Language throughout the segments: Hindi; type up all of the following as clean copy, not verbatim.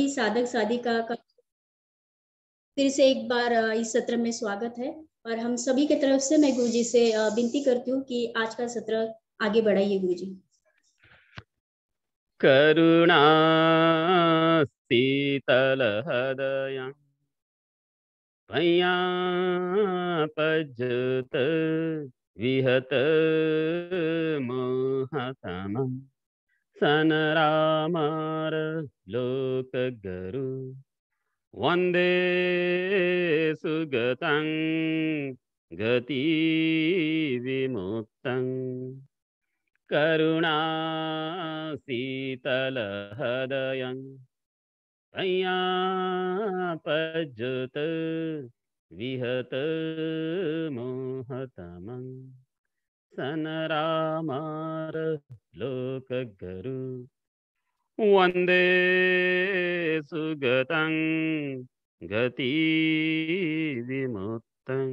साधक साधिका का फिर से एक बार इस सत्र में स्वागत है। और हम सभी की तरफ से मैं गुरुजी से विनती करती हूँ कि आज का सत्र आगे बढ़ाइए गुरुजी। करुणा शीतल हृदय पज्जत विहत मोहतमं सनरामर लोक गुरु वंदे सुगतं गति विमुक्तं करुणा शीतल हृदयं पज्जत विहत मोहतमं सनरामर लोक गुरु वंदे सुगतं गति विमुक्तं।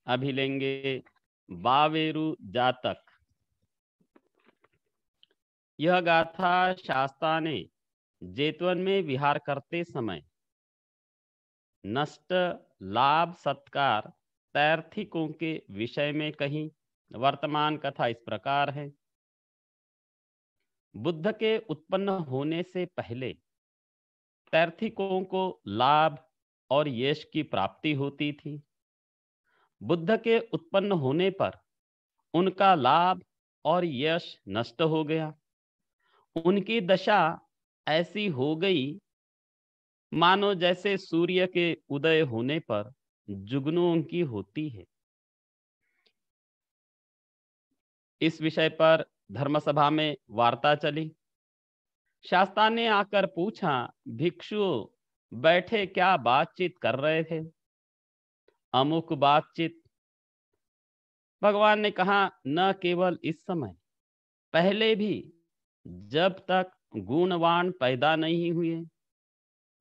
अभी लेंगे बावेरु जातक। यह गाथा शास्ता ने जेतवन में विहार करते समय नष्ट लाभ सत्कार तैर्थिकों के विषय में कही। वर्तमान कथा इस प्रकार है। बुद्ध के उत्पन्न होने से पहले तैर्थिकों को लाभ और यश की प्राप्ति होती थी। बुद्ध के उत्पन्न होने पर उनका लाभ और यश नष्ट हो गया। उनकी दशा ऐसी हो गई मानो जैसे सूर्य के उदय होने पर जुगनुओं की होती है। इस विषय पर धर्मसभा में वार्ता चली। शास्ता ने आकर पूछा, भिक्षुओं बैठे क्या बातचीत कर रहे थे? अमुक बातचीत। भगवान ने कहा, न केवल इस समय, पहले भी जब तक गुणवान पैदा नहीं हुए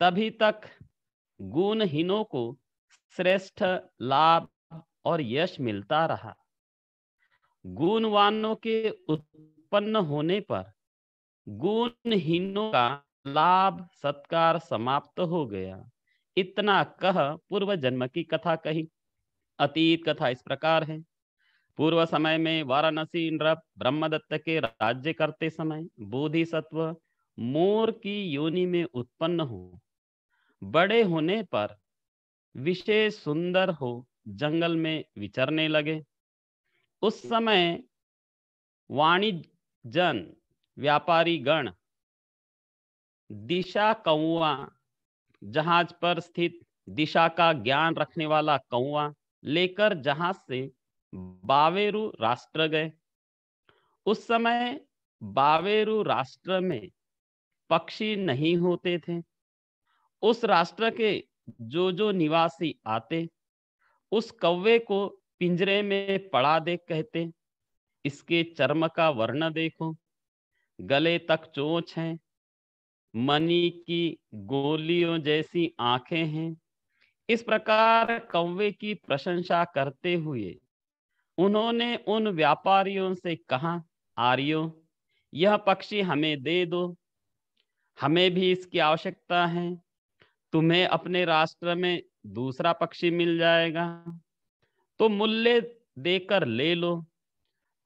तभी तक गुणहीनों को श्रेष्ठ लाभ और यश मिलता रहा। गुणवानों के उत्पन्न होने पर गुणहीनों का लाभ सत्कार समाप्त हो गया। इतना कह पूर्व जन्म की कथा कही। अतीत कथा इस प्रकार है। पूर्व समय में वाराणसी नृप ब्रह्मदत्त के राज्य करते समय बोधिसत्व मोर की योनि में उत्पन्न हो, बड़े होने पर विशेष सुंदर हो जंगल में विचरने लगे। उस समय वाणिजन व्यापारी गण दिशा कौआ, जहाज पर स्थित दिशा का ज्ञान रखने वाला कौआ लेकर जहाज से बावेरु राष्ट्र गए। उस समय बावेरु राष्ट्र में पक्षी नहीं होते थे। उस राष्ट्र के जो निवासी आते उस कौवे को पिंजरे में पड़ा देख कहते, इसके चर्म का वर्ण देखो, गले तक चोंच है, मणि की गोलियों जैसी आंखें हैं। इस प्रकार कौवे की प्रशंसा करते हुए उन्होंने उन व्यापारियों से कहा, आर्यों यह पक्षी हमें दे दो, हमें भी इसकी आवश्यकता है। तुम्हें अपने राष्ट्र में दूसरा पक्षी मिल जाएगा तो मूल्य देकर ले लो।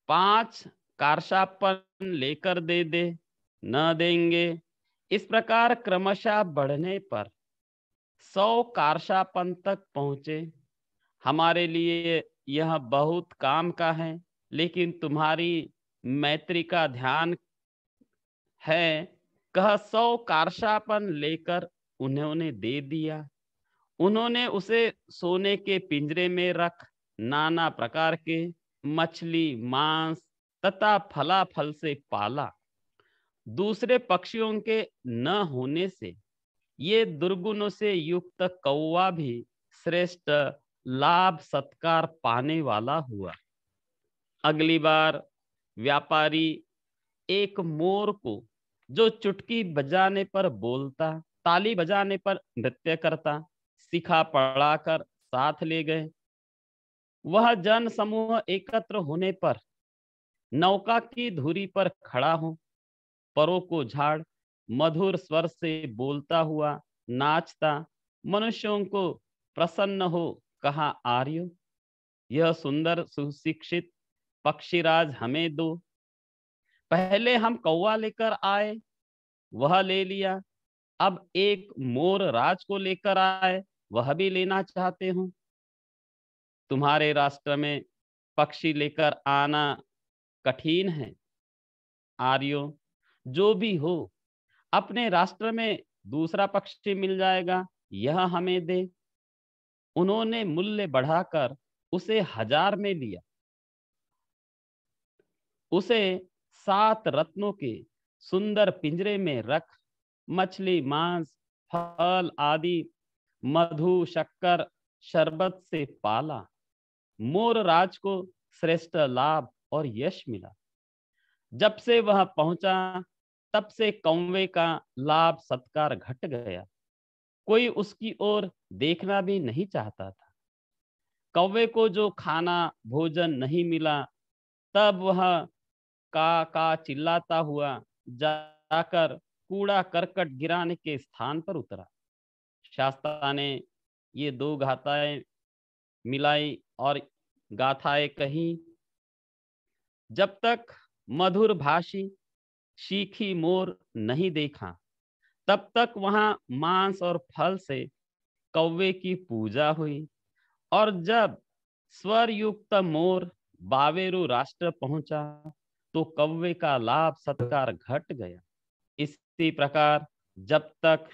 5 कारशापन लेकर दे दे, न देंगे। इस प्रकार क्रमशः बढ़ने पर 100 कारशापन तक पहुंचे। हमारे लिए यह बहुत काम का है, लेकिन तुम्हारी मैत्री का ध्यान है। कह 100 कारशापन लेकर उन्होंने दे दिया। उन्होंने उसे सोने के पिंजरे में रख नाना प्रकार के मछली, मांस तथा फला फल से पाला। दूसरे पक्षियों के न होने से ये दुर्गुणों से युक्त कौवा भी श्रेष्ठ लाभ सत्कार पाने वाला हुआ। अगली बार व्यापारी एक मोर को, जो चुटकी बजाने पर बोलता, ताली बजाने पर नृत्य करता, सिखा पढ़ाकर साथ ले गए। वह जन समूह एकत्र होने पर नौका की धुरी पर खड़ा हो, परों को झाड़ मधुर स्वर से बोलता हुआ, नाचता, मनुष्यों को प्रसन्न हो कहा आर्य, यह सुंदर सुशिक्षित पक्षीराज हमें दो। पहले हम कौवा लेकर आए, वह ले लिया, अब एक मोर राज को लेकर आए, वह भी लेना चाहते हूं। तुम्हारे राष्ट्र में पक्षी लेकर आना कठिन है। आर्यो, जो भी हो, अपने राष्ट्र में दूसरा पक्षी मिल जाएगा, यह हमें दे। उन्होंने मूल्य बढ़ाकर उसे 1000 में लिया। उसे 7 रत्नों के सुंदर पिंजरे में रख मछली, मांस, फल आदि, मधु, शक्कर, शरबत से पाला। मोर राज को श्रेष्ठ लाभ और यश मिला। जब से वह पहुंचा, तब से कौवे का लाभ सत्कार घट गया। कोई उसकी ओर देखना भी नहीं चाहता था। कौवे को जो खाना भोजन नहीं मिला, तब वह का चिल्लाता हुआ जाकर कूड़ा करकट गिराने के स्थान पर उतरा। शास्ता ने ये 2 गाथाएं मिलाई और गाथाएं कही। जब तक मधुर भाषी शीखी मोर नहीं देखा, तब तक वहां मांस और फल से कौवे की पूजा हुई, और जब स्वर युक्त मोर बावेरु राष्ट्र पहुंचा, तो कौवे का लाभ सत्कार घट गया। इसी प्रकार जब तक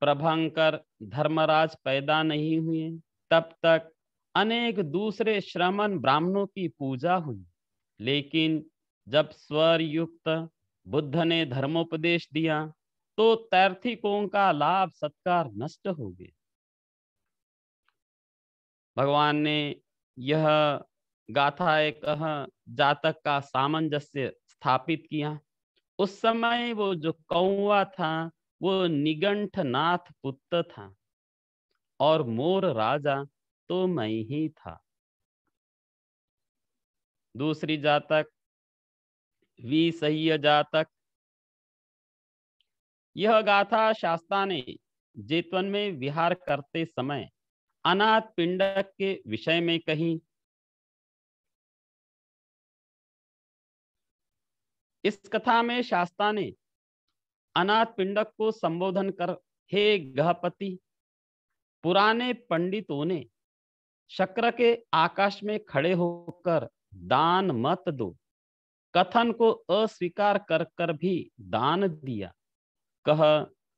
प्रभंकर धर्मराज पैदा नहीं हुए, तब तक अनेक दूसरे श्रमण ब्राह्मणों की पूजा हुई। लेकिन जब स्वर युक्त बुद्ध ने धर्मोपदेश दिया, तो तैर्थिकों का लाभ सत्कार नष्ट हो गया। भगवान ने यह गाथा एक जातक का सामंजस्य स्थापित किया। उस समय वो जो कौवा था, वो निगंठ नाथ पुत्र था, और मोर राजा तो मैं ही था। दूसरी जातक विसह्य जातक। यह गाथा शास्ता ने जेतवन में विहार करते समय अनाथ पिंडक के विषय में कही। इस कथा में शास्ता ने अनाथ पिंडक को संबोधन कर, हे गहपति, पुराने पंडितों ने शक्र के आकाश में खड़े होकर दान मत दो कथन को अस्वीकार कर कर भी दान दिया। कह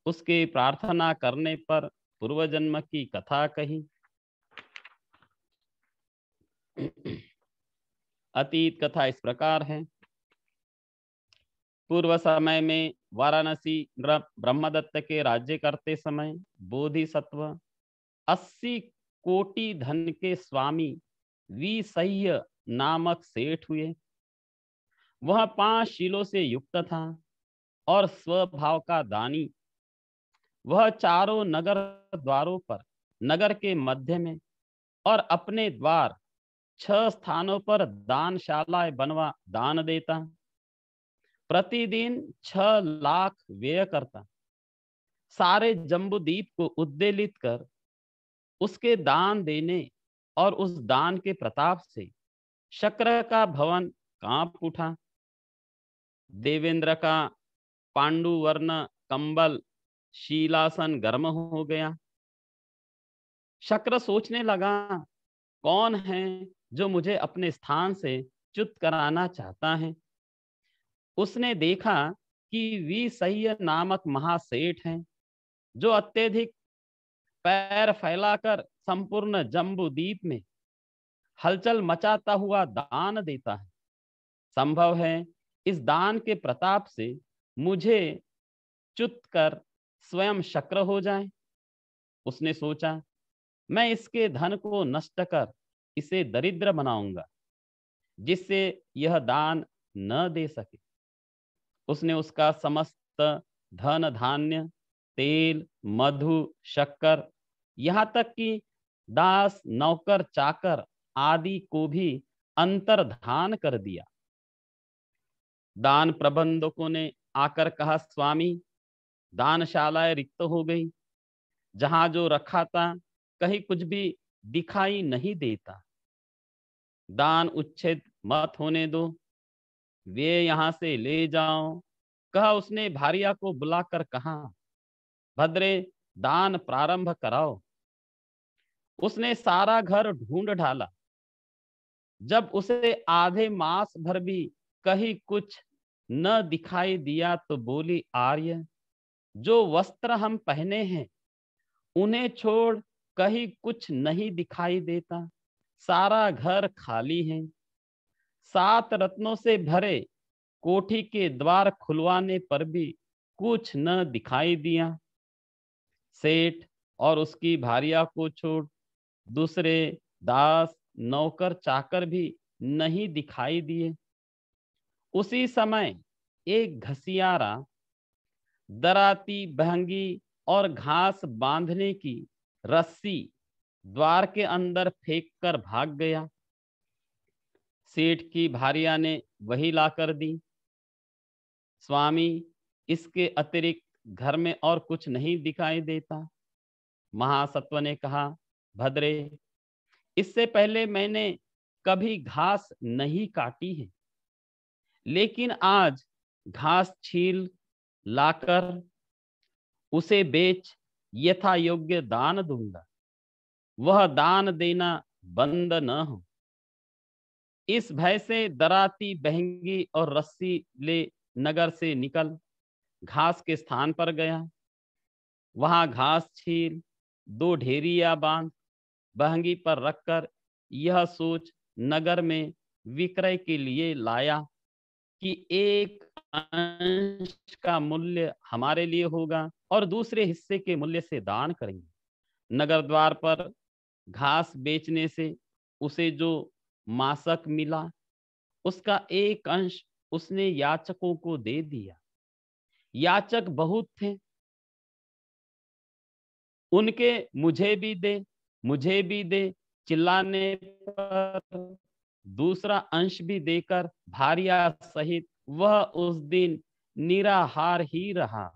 उसके प्रार्थना करने पर पूर्व जन्म की कथा कही। अतीत कथा इस प्रकार है। पूर्व समय में वाराणसी ब्रह्मदत्त के राज्य करते समय बोधिसत्व 80 कोटि धन के स्वामी विसह्य नामक सेठ हुए। वह 5 शीलों से युक्त था और स्वभाव का दानी। वह चारों नगर द्वारों पर नगर के मध्य में और अपने द्वार 6 स्थानों पर दानशालाएं बनवा दान देता। प्रतिदिन 6 लाख व्यय करता। सारे जम्बूद्वीप को उद्वेलित कर उसके दान देने और उस दान के प्रताप से शक्र का भवन कांप उठा। देवेंद्र का पांडुवर्ण कंबल शीलासन गर्म हो गया। शक्र सोचने लगा, कौन है जो मुझे अपने स्थान से च्युत कराना चाहता है। उसने देखा कि विसह्य नामक महासेठ हैं, जो अत्यधिक पैर फैलाकर संपूर्ण जम्बूद्वीप में हलचल मचाता हुआ दान देता है। संभव है इस दान के प्रताप से मुझे च्युत कर स्वयं शक्र हो जाए। उसने सोचा, मैं इसके धन को नष्ट कर इसे दरिद्र बनाऊंगा, जिससे यह दान न दे सके। उसने उसका समस्त धन धान्य, तेल, मधु, शक्कर, यहाँ तक कि दास, नौकर, चाकर आदि को भी अंतर्धान कर दिया। दान प्रबंधकों ने आकर कहा, स्वामी, दानशालाएं रिक्त हो गई। जहां जो रखा था कहीं कुछ भी दिखाई नहीं देता। दान उच्छेद मत होने दो, वे यहां से ले जाओ, कहा उसने भारिया को बुलाकर कहा। भद्रे, दान प्रारंभ कराओ। उसने सारा घर ढूंढ ढाला। जब उसे आधे मास भर भी कहीं कुछ न दिखाई दिया तो बोली, आर्य, जो वस्त्र हम पहने हैं उन्हें छोड़ कहीं कुछ नहीं दिखाई देता। सारा घर खाली है। 7 रत्नों से भरे कोठी के द्वार खुलवाने पर भी कुछ न दिखाई दिया। सेठ और उसकी भारिया को छोड़ दूसरे दास, नौकर, चाकर भी नहीं दिखाई दिए। उसी समय एक घसियारा दराती, बहंगी और घास बांधने की रस्सी द्वार के अंदर फेंक कर भाग गया। सेठ की भारिया ने वही लाकर दी। स्वामी, इसके अतिरिक्त घर में और कुछ नहीं दिखाई देता। महासत्व ने कहा, भद्रे, इससे पहले मैंने कभी घास नहीं काटी है, लेकिन आज घास छील लाकर उसे बेच यथा योग्य दान दूंगा। वह दान देना बंद न हो। इस भय से दराती, बहंगी और रस्सी ले नगर से निकल घास के स्थान पर गया। वहां घास छील 2 ढेरिया बांध बहंगी पर रखकर यह सोच नगर में विक्रय के लिए लाया कि एक अंश का मूल्य हमारे लिए होगा और दूसरे हिस्से के मूल्य से दान करेंगे। नगर द्वार पर घास बेचने से उसे जो मासक मिला उसका एक अंश उसने याचकों को दे दिया। याचक बहुत थे, उनके मुझे भी दे, मुझे भी दे चिल्लाने पर दूसरा अंश भी देकर भारिया सहित वह उस दिन निराहार ही रहा।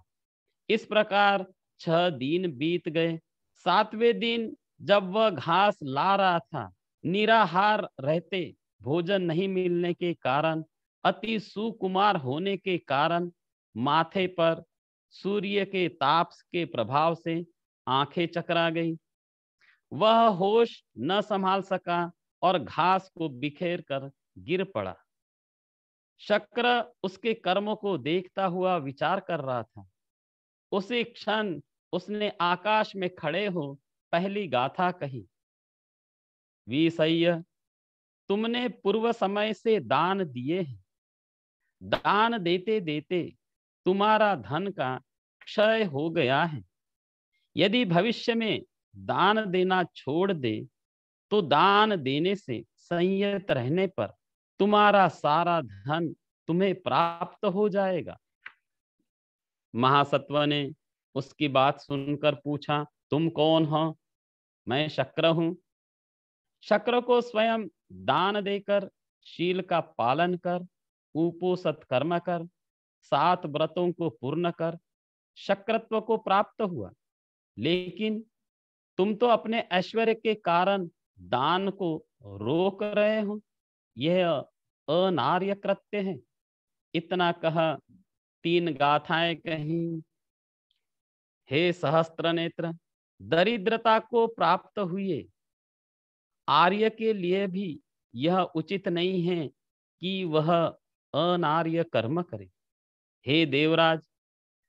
इस प्रकार 6 दिन बीत गए। 7वें दिन जब वह घास ला रहा था, निराहार रहते भोजन नहीं मिलने के कारण, अति सुकुमार होने के कारण माथे पर सूर्य के ताप के प्रभाव से आंखें चकरा गई। वह होश न संभाल सका और घास को बिखेर कर गिर पड़ा। शक्र उसके कर्मों को देखता हुआ विचार कर रहा था। उसी क्षण उसने आकाश में खड़े हो पहली गाथा कही, वीसह्य, तुमने पूर्व समय से दान दिए हैं। दान देते देते तुम्हारा धन का क्षय हो गया है। यदि भविष्य में दान देना छोड़ दे तो दान देने से संयत रहने पर तुम्हारा सारा धन तुम्हें प्राप्त हो जाएगा। महासत्व ने उसकी बात सुनकर पूछा, तुम कौन हो? मैं शक्र हूं। शक्र को स्वयं दान देकर, शील का पालन कर, उपोषित कर्म कर, 7 व्रतों को पूर्ण कर शक्रत्व को प्राप्त हुआ। लेकिन तुम तो अपने ऐश्वर्य के कारण दान को रोक रहे हो। यह अनार्य कृत्य है। इतना कह 3 गाथाएं कहीं। हे सहस्त्र नेत्र, दरिद्रता को प्राप्त हुए आर्य के लिए भी यह उचित नहीं है कि वह अनार्य कर्म करे। हे देवराज,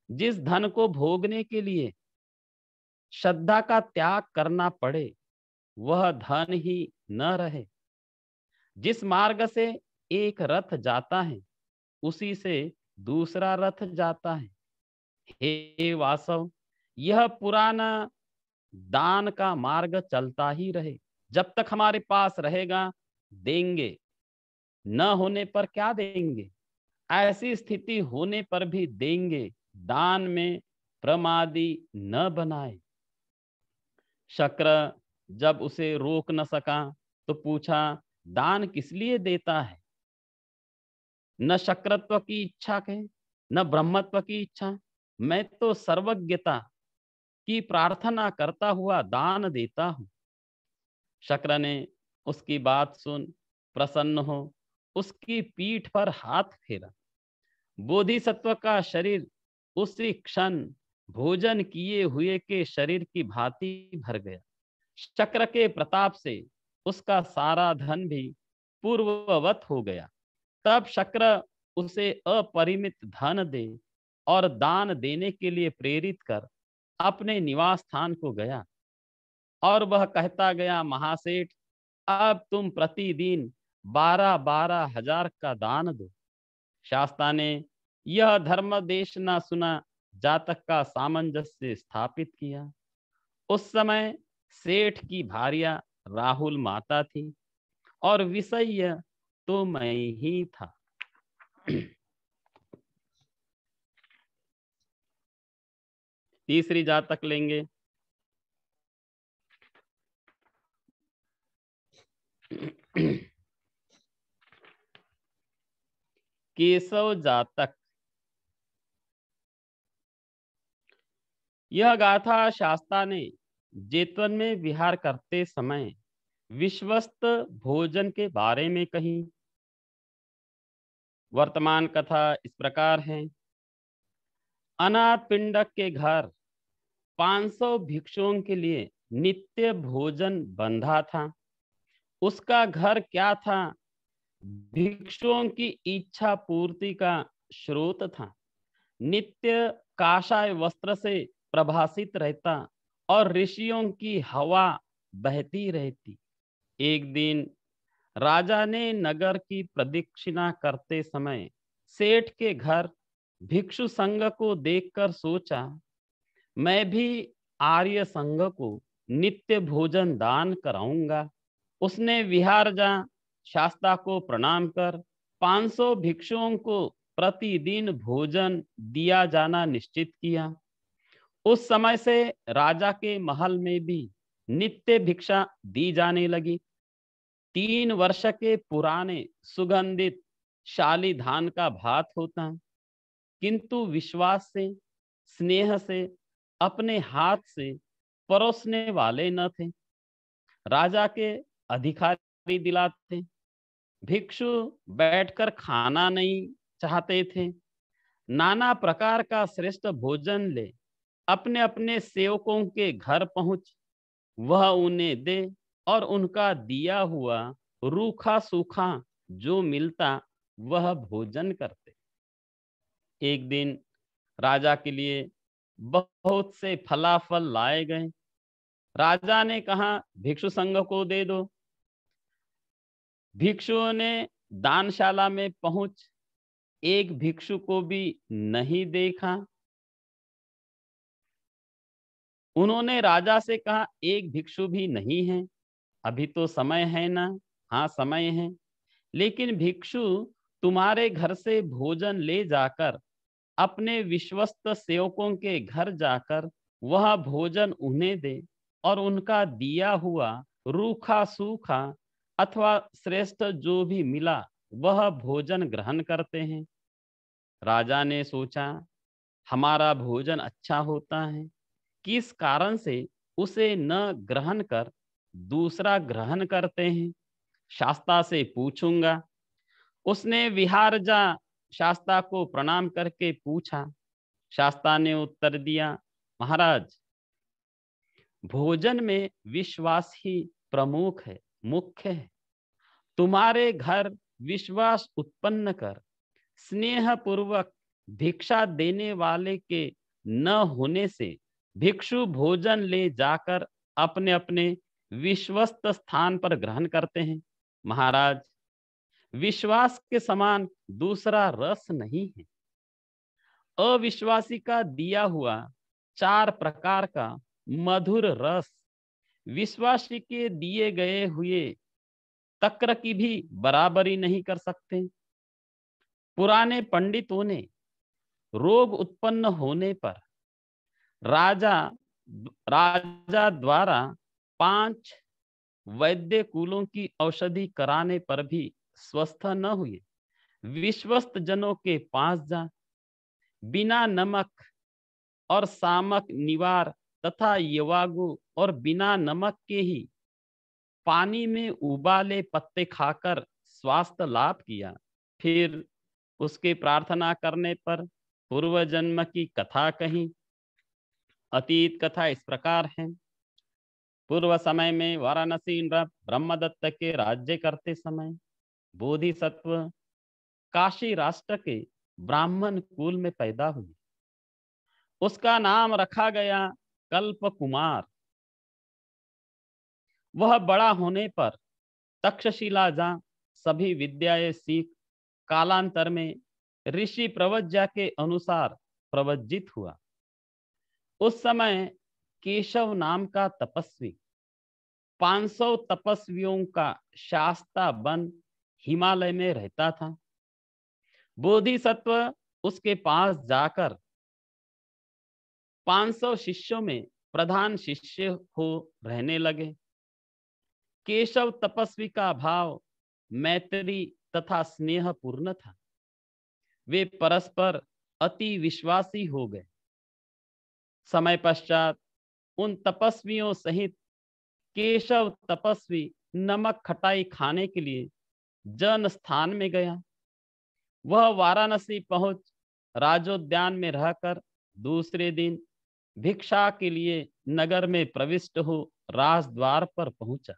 जिस धन को भोगने के लिए श्रद्धा का त्याग करना पड़े वह धन ही न रहे। जिस मार्ग से एक रथ जाता है उसी से दूसरा रथ जाता है। हे वासव, यह पुराना दान का मार्ग चलता ही रहे। जब तक हमारे पास रहेगा देंगे, न होने पर क्या देंगे, ऐसी स्थिति होने पर भी देंगे। दान में प्रमादी न बनाए। शक्र जब उसे रोक न सका तो पूछा, दान किस लिए देता है? न शक्रत्व की इच्छा है, न ब्रह्मत्व की इच्छा। मैं तो सर्वज्ञता की प्रार्थना करता हुआ दान देता हूँ। शक्र ने उसकी बात सुन प्रसन्न हो उसकी पीठ पर हाथ फेरा। बोधिसत्व का शरीर उसी क्षण भोजन किए हुए के शरीर की भांति भर गया। शक्र के प्रताप से उसका सारा धन भी पूर्ववत हो गया। तब शक्र उसे अपरिमित धन दे और दान देने के लिए प्रेरित कर अपने निवास स्थान को गया। और वह कहता गया, महासेठ, अब तुम प्रतिदिन 12-12 हजार का दान दो। शास्ता ने यह धर्म देश न सुना जातक का सामंजस्य स्थापित किया। उस समय सेठ की भार्या राहुल माता थी और विषय तो मैं ही था। तीसरी जातक लेंगे। केशव जातक। यह गाथा शास्ता ने जेतवन में विहार करते समय विश्वस्त भोजन के बारे में कही। वर्तमान कथा इस प्रकार है। अनाथ पिंडक के घर 500 भिक्षुओं के लिए नित्य भोजन बंधा था। उसका घर क्या था? भिक्षुओं की इच्छा पूर्ति का स्रोत था। नित्य काषाय वस्त्र से प्रभासित रहता और ऋषियों की हवा बहती रहती। एक दिन राजा ने नगर की प्रदक्षिणा करते समय सेठ के घर भिक्षु संघ को देखकर सोचा, मैं भी आर्य संघ को नित्य भोजन दान कराऊंगा। उसने विहार जा शास्ता को प्रणाम कर 500 भिक्षुओं को प्रतिदिन भोजन दिया जाना निश्चित किया। उस समय से राजा के महल में भी नित्य भिक्षा दी जाने लगी। 3 वर्ष के पुराने सुगंधित शाली धान का भात होता है, किंतु विश्वास से स्नेह से अपने हाथ से परोसने वाले न थे। राजा के अधिकारी दिलाते, भिक्षु बैठकर खाना नहीं चाहते थे। नाना प्रकार का श्रेष्ठ भोजन ले अपने अपने सेवकों के घर पहुंच वह उन्हें दे और उनका दिया हुआ रूखा सूखा जो मिलता वह भोजन करते। एक दिन राजा के लिए बहुत से फलाफल लाए गए। राजा ने कहा, भिक्षु संघ को दे दो। भिक्षुओं ने दानशाला में पहुंच एक भिक्षु को भी नहीं देखा। उन्होंने राजा से कहा, एक भिक्षु भी नहीं है। अभी तो समय है ना? हाँ, समय है, लेकिन भिक्षु तुम्हारे घर से भोजन ले जाकर अपने विश्वस्त सेवकों के घर जाकर वह भोजन उन्हें दे और उनका दिया हुआ रूखा सूखा अथवा श्रेष्ठ जो भी मिला वह भोजन ग्रहण करते हैं। राजा ने सोचा, हमारा भोजन अच्छा होता है, किस कारण से उसे न ग्रहण कर दूसरा ग्रहण करते हैं? शास्ता से पूछूंगा। उसने विहार जा शास्ता को प्रणाम करके पूछा। शास्ता ने उत्तर दिया, महाराज, भोजन में विश्वास ही प्रमुख है, मुख्य है। तुम्हारे घर विश्वास उत्पन्न कर स्नेह पूर्वक भिक्षा देने वाले के न होने से भिक्षु भोजन ले जाकर अपने अपने विश्वस्त स्थान पर ग्रहण करते हैं। महाराज, विश्वास के समान दूसरा रस नहीं है। अविश्वासी का दिया हुआ 4 प्रकार का मधुर रस विश्वासी के दिए गए हुए तक्र की भी बराबरी नहीं कर सकते। पुराने पंडितों ने रोग उत्पन्न होने पर राजा द्वारा 5 वैद्य कुलों की औषधि कराने पर भी स्वस्थ न हुए। विश्वस्त जनों के पास जा बिना नमक और सामक, निवार तथा यवागु और बिना नमक के ही पानी में उबाले पत्ते खाकर स्वास्थ्य लाभ किया। फिर उसके प्रार्थना करने पर पूर्व जन्म की कथा कही। अतीत कथा इस प्रकार है। पूर्व समय में वाराणसी नृप ब्रह्मदत्त के राज्य करते समय बोधिसत्व काशी राष्ट्र के ब्राह्मण कुल में पैदा हुई। उसका नाम रखा गया कल्प कुमार। वह बड़ा होने पर तक्षशिला जा सभी विद्याएं सीख कालांतर में ऋषि प्रवज्या के अनुसार प्रवज्जित हुआ। उस समय केशव नाम का तपस्वी 500 तपस्वियों का शास्ता बन हिमालय में रहता था। बोधिसत्व उसके पास जाकर 500 शिष्यों में प्रधान शिष्य हो रहने लगे। केशव तपस्वी का भाव मैत्री तथा स्नेह पूर्ण था। वे परस्पर अति विश्वासी हो गए। समय पश्चात उन तपस्वियों सहित केशव तपस्वी नमक खटाई खाने के लिए जन स्थान में गया। वह वाराणसी पहुंच राजोद्यान में रहकर दूसरे दिन भिक्षा के लिए नगर में प्रविष्ट हो राजद्वार पर पहुंचा।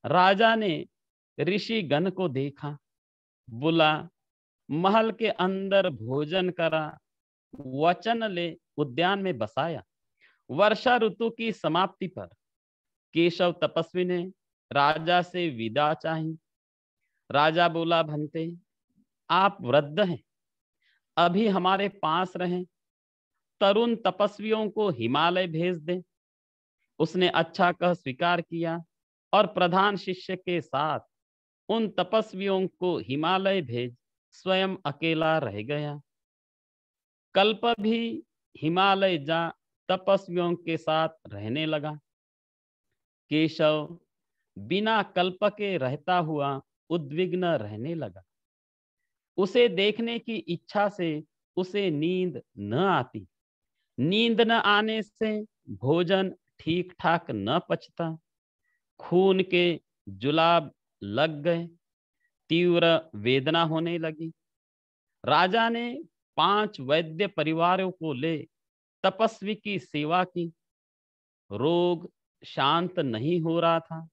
राजा ने ऋषि गण को देखा, बुला, महल के अंदर भोजन करा, वचन ले उद्यान में बसाया। वर्षा ऋतु की समाप्ति पर केशव तपस्वी ने राजा से विदा चाही। राजा बोला, भंते आप वृद्ध हैं, अभी हमारे पास रहें, तरुण तपस्वियों को हिमालय भेज दें। उसने अच्छा कह स्वीकार किया और प्रधान शिष्य के साथ उन तपस्वियों को हिमालय भेज स्वयं अकेला रह गया। कल्प भी हिमालय जा तपस्वियों के साथ रहने लगा। केशव बिना कल्प के रहता हुआ उद्विग्न रहने लगा। उसे देखने की इच्छा से उसे नींद न आती। नींद न आने से भोजन ठीक ठाक न पचता। खून के जुलाब लग गए। तीव्र वेदना होने लगी। राजा ने 5 वैद्य परिवारों को ले तपस्वी की सेवा की। रोग शांत नहीं हो रहा था।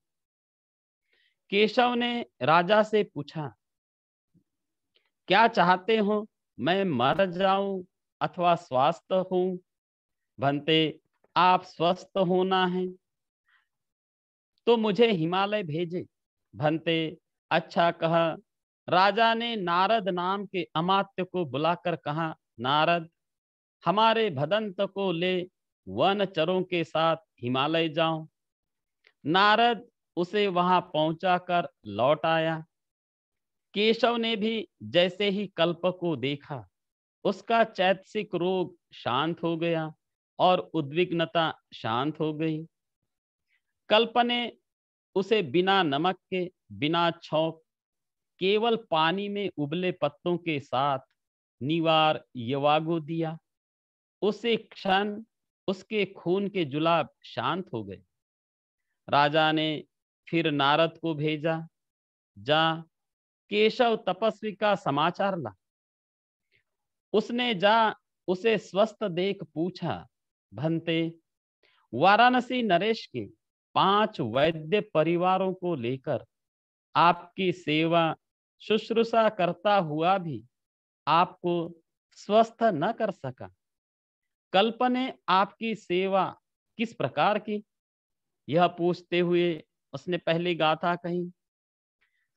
केशव ने राजा से पूछा, क्या चाहते हो, मैं मर जाऊं अथवा स्वस्थ हूं? भंते आप स्वस्थ होना है तो मुझे हिमालय भेजे। भंते अच्छा कहा। राजा ने नारद नाम के अमात्य को बुलाकर कहा, नारद हमारे भदंत को ले वन चरों के साथ हिमालय जाओ। नारद उसे वहां पहुंचाकर लौट आया। केशव ने भी जैसे ही कल्प को देखा, उसका चैतसिक रोग शांत हो गया और उद्विग्नता शांत हो गई। कल्प ने उसे बिना नमक के, बिना छौंक, केवल पानी में उबले पत्तों के साथ निवार यवागु दिया। उसी क्षण उसके खून के जुलाब शांत हो गए। राजा ने फिर नारद को भेजा, जा केशव तपस्वी का समाचार ला। उसने जा उसे स्वस्थ देख पूछा, भंते वाराणसी नरेश के 5 वैद्य परिवारों को लेकर आपकी सेवा शुश्रूषा करता हुआ भी आपको स्वस्थ न कर सका। कल्प ने आपकी सेवा किस प्रकार की? यह पूछते हुए उसने पहली गाथा कही,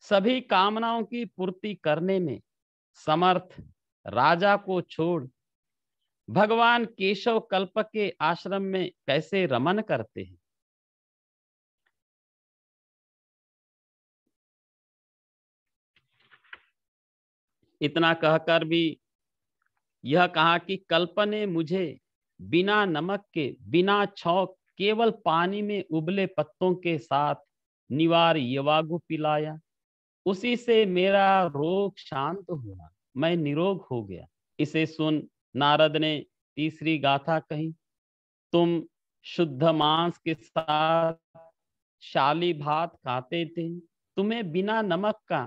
सभी कामनाओं की पूर्ति करने में समर्थ राजा को छोड़ भगवान केशव कल्प के आश्रम में कैसे रमन करते हैं? इतना कहकर भी यह कहा कि कल्प ने मुझे बिना नमक के, बिना छौंक, केवल पानी में उबले पत्तों के साथ निवार यवागु पिलाया। उसी से मेरा रोग शांत हुआ, मैं निरोग हो गया। इसे सुन नारद ने तीसरी गाथा कही, तुम शुद्ध मांस के साथ शाली भात खाते थे, तुम्हें बिना नमक का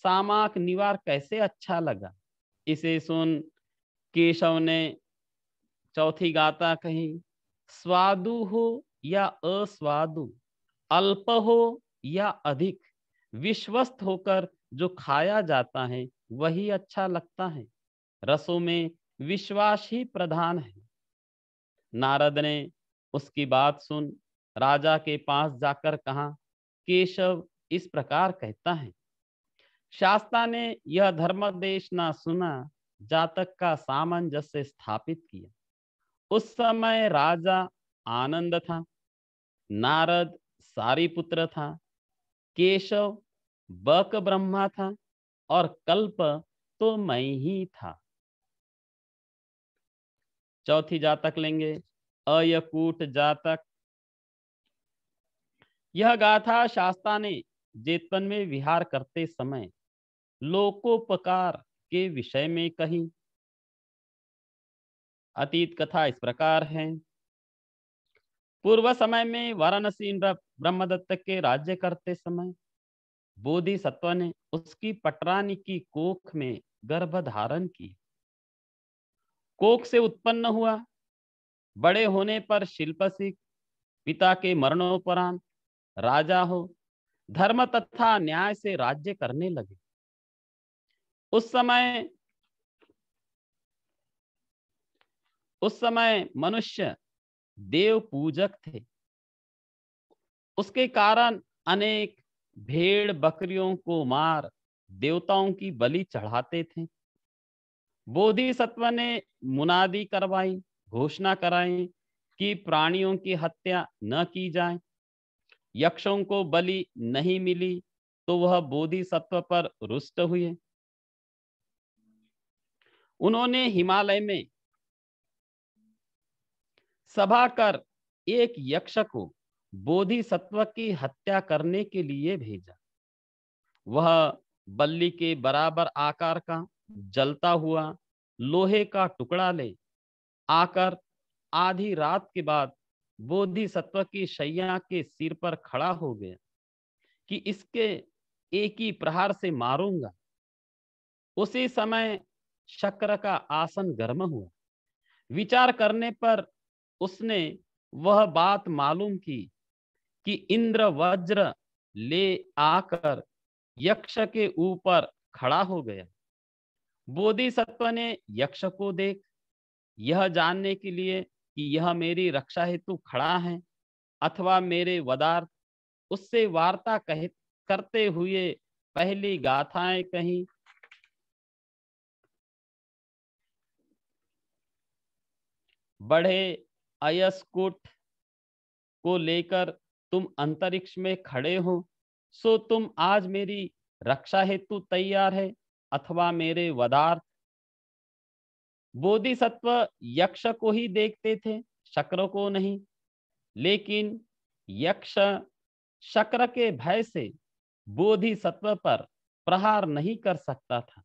सामाक निवार कैसे अच्छा लगा। इसे सुन केशव ने चौथी गाथा कही, स्वादु हो या अस्वादु, अल्प हो या अधिक, विश्वस्त होकर जो खाया जाता है वही अच्छा लगता है। रसों में विश्वास ही प्रधान है। नारद ने उसकी बात सुन राजा के पास जाकर कहा, केशव इस प्रकार कहता है, शास्ता ने यह धर्मदेश ना सुना, जातक का सामंजस्य स्थापित किया। उस समय राजा आनंद था, नारद सारीपुत्र था, केशव बक ब्रह्मा था और कल्प तो मैं ही था। चौथी जातक लेंगे, अयकूट जातक। यह गाथा शास्ता ने जेतवन में विहार करते समय लोकोपकार के विषय में कही। अतीत कथा इस प्रकार है। पूर्व समय में वाराणसी ब्रह्मदत्त के राज्य करते समय बोधिसत्व ने उसकी पटरानी की कोख में गर्भ धारण की। कोख से उत्पन्न हुआ। बड़े होने पर शिल्पसिक, पिता के मरणोपरांत राजा हो, धर्म तथा न्याय से राज्य करने लगे। उस समय मनुष्य देव पूजक थे। उसके कारण अनेक भेड़ बकरियों को मार देवताओं की बलि चढ़ाते थे। बोधिसत्व ने मुनादी करवाई, घोषणा कराई कि प्राणियों की हत्या न की जाए। यक्षों को बलि नहीं मिली तो वह बोधिसत्व पर रुष्ट हुए। उन्होंने हिमालय में सभा कर एक यक्ष को बोधिसत्व की हत्या करने के लिए भेजा। वह बल्ली के बराबर आकार का जलता हुआ लोहे का टुकड़ा ले आकर आधी रात के बाद बोधिसत्व की शैया के सिर पर खड़ा हो गया कि इसके एक ही प्रहार से मारूंगा। उसी समय शक्र का आसन गर्म हुआ। विचार करने पर उसने वह बात मालूम की कि इंद्र वज्र ले आकर यक्ष के ऊपर खड़ा हो गया। बोधिसत्व ने यक्ष को देख यह जानने के लिए कि यह मेरी रक्षा हेतु खड़ा है अथवा मेरे वदार्थ, उससे वार्ता करते हुए पहली गाथाएं कही। बढ़े अयस्कुट को लेकर तुम अंतरिक्ष में खड़े हो, सो तुम आज मेरी रक्षा हेतु तैयार है अथवा मेरे वदार्थ। बोधिसत्व यक्ष को ही देखते थे, शक्र को नहीं। लेकिन यक्ष शक्र के भय से बोधिसत्व पर प्रहार नहीं कर सकता था।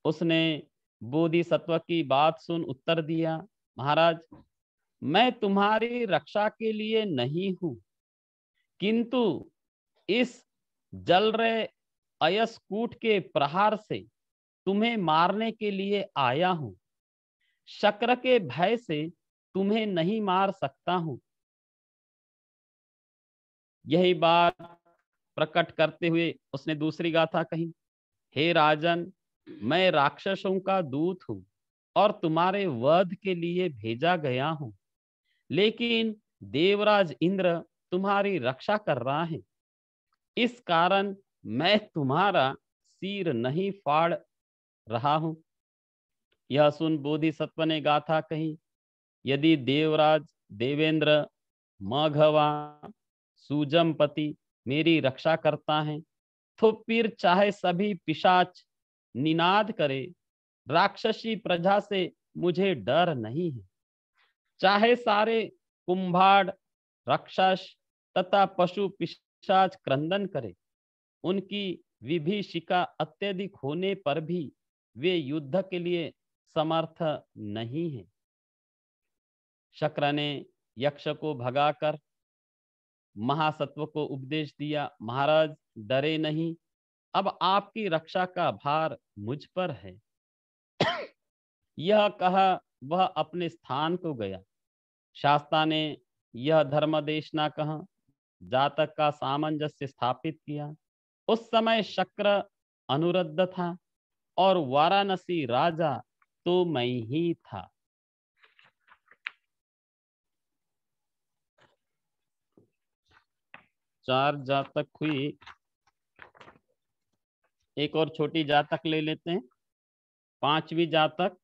उसने बोधिसत्व की बात सुन उत्तर दिया, महाराज, मैं तुम्हारी रक्षा के लिए नहीं हूं, किंतु इस जल रहे अयस्कूट के प्रहार से तुम्हें मारने के लिए आया हूं। शक्र के भय से तुम्हें नहीं मार सकता हूं। यही बात प्रकट करते हुए उसने दूसरी गाथा कही, हे राजन, मैं राक्षसों का दूत हूं और तुम्हारे वध के लिए भेजा गया हूं, लेकिन देवराज इंद्र तुम्हारी रक्षा कर रहा है। इस कारण मैं तुम्हारा सिर नहीं फाड़ रहा हूं। यह सुन बोधिसत्व ने गाथा कही, यदि देवराज देवेंद्र मघवा सुजमपति मेरी रक्षा करता है तो फिर चाहे सभी पिशाच निनाद करे, राक्षसी प्रजा से मुझे डर नहीं है। चाहे सारे कुंभाड़ राक्षस तथा पशु पिशाच क्रंदन करे, उनकी विभीषिका अत्यधिक होने पर भी वे युद्ध के लिए समर्थ नहीं है। शक्र ने यक्ष को भगाकर महासत्व को उपदेश दिया, महाराज डरे नहीं, अब आपकी रक्षा का भार मुझ पर है। यह कहा वह अपने स्थान को गया। शास्ता ने यह धर्मदेशना कहा, जातक का सामंजस्य स्थापित किया। उस समय शक्र अनुरुद्ध था और वाराणसी राजा तो मैं ही था। चार जातक हुई, एक और छोटी जातक ले लेते हैं। पांचवी जातक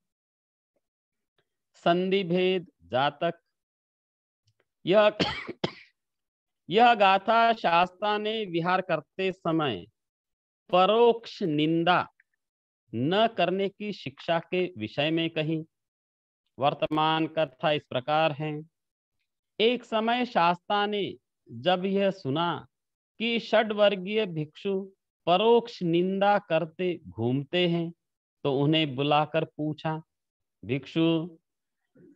संधि भेद जातक। यह गाथा शास्ता ने विहार करते समय परोक्ष निंदा न करने की शिक्षा के विषय में कही। वर्तमान कथा इस प्रकार है। एक समय शास्ता ने जब यह सुना कि षड्वर्गीय भिक्षु परोक्ष निंदा करते घूमते हैं, तो उन्हें बुलाकर पूछा, भिक्षु,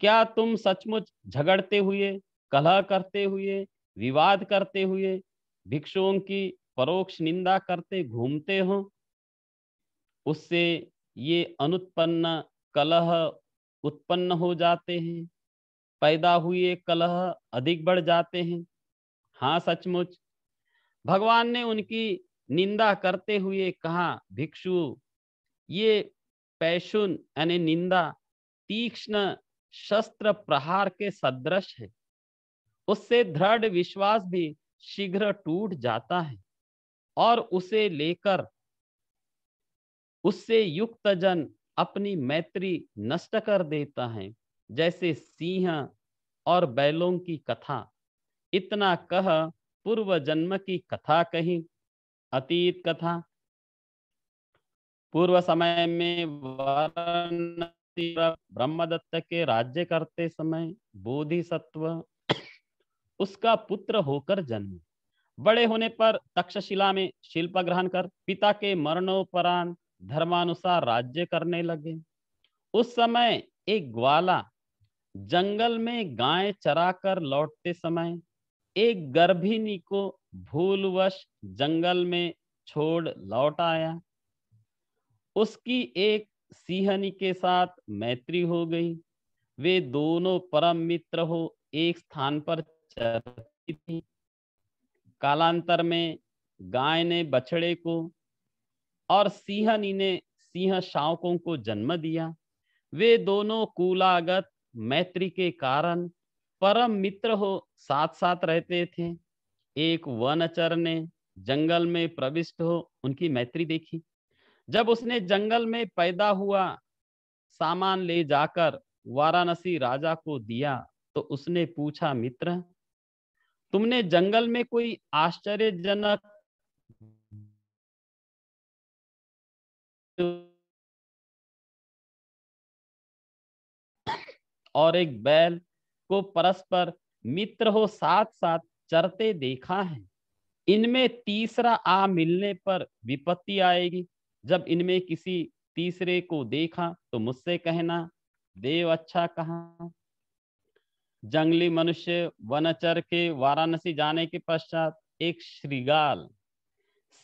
क्या तुम सचमुच झगड़ते हुए, कलह करते हुए, विवाद करते हुए भिक्षुओं की परोक्ष निंदा करते घूमते हो? उससे ये अनुत्पन्न कलह उत्पन्न हो जाते हैं, पैदा हुए कलह अधिक बढ़ जाते हैं। हाँ, सचमुच। भगवान ने उनकी निंदा करते हुए कहा, भिक्षु, ये पैशुन यानी निंदा तीक्ष्ण शस्त्र प्रहार के सदृश है। उससे दृढ़ विश्वास भी शीघ्र टूट जाता है और उसे लेकर उससे युक्त जन अपनी मैत्री नष्ट कर देता है, जैसे सिंह और बैलों की कथा। इतना कह पूर्व जन्म की कथा कही। अतीत कथा। पूर्व समय में वाराणसी ब्रह्मदत्त के राज्य करते समय बोधिसत्व उसका पुत्र होकर जन्म। बड़े होने पर तक्षशिला में शिल्प ग्रहण कर पिता के मरणोपरांत धर्मानुसार राज्य करने लगे। उस समय एक ग्वाला जंगल में गाय चराकर लौटते समय एक गर्भिणी को भूलवश जंगल में छोड़ लौट आया। उसकी एक सिंहनी के साथ मैत्री हो गई। वे दोनों परम मित्र हो एक स्थान पर चरती थी। कालांतर में गाय ने बछड़े को और सिंहनी ने सिंह शावकों को जन्म दिया। वे दोनों कुलागत मैत्री के कारण परम मित्र हो साथ साथ रहते थे। एक वनचर ने जंगल में प्रविष्ट हो उनकी मैत्री देखी। जब उसने जंगल में पैदा हुआ सामान ले जाकर वाराणसी राजा को दिया, तो उसने पूछा, मित्र, तुमने जंगल में कोई आश्चर्यजनक और एक बैल को परस्पर मित्र हो साथ साथ चरते देखा है। इनमें तीसरा आ मिलने पर विपत्ति आएगी। जब इनमें किसी तीसरे को देखा तो मुझसे कहना, देव अच्छा कहा। जंगली मनुष्य वनचर के वाराणसी जाने के पश्चात एक श्रृगाल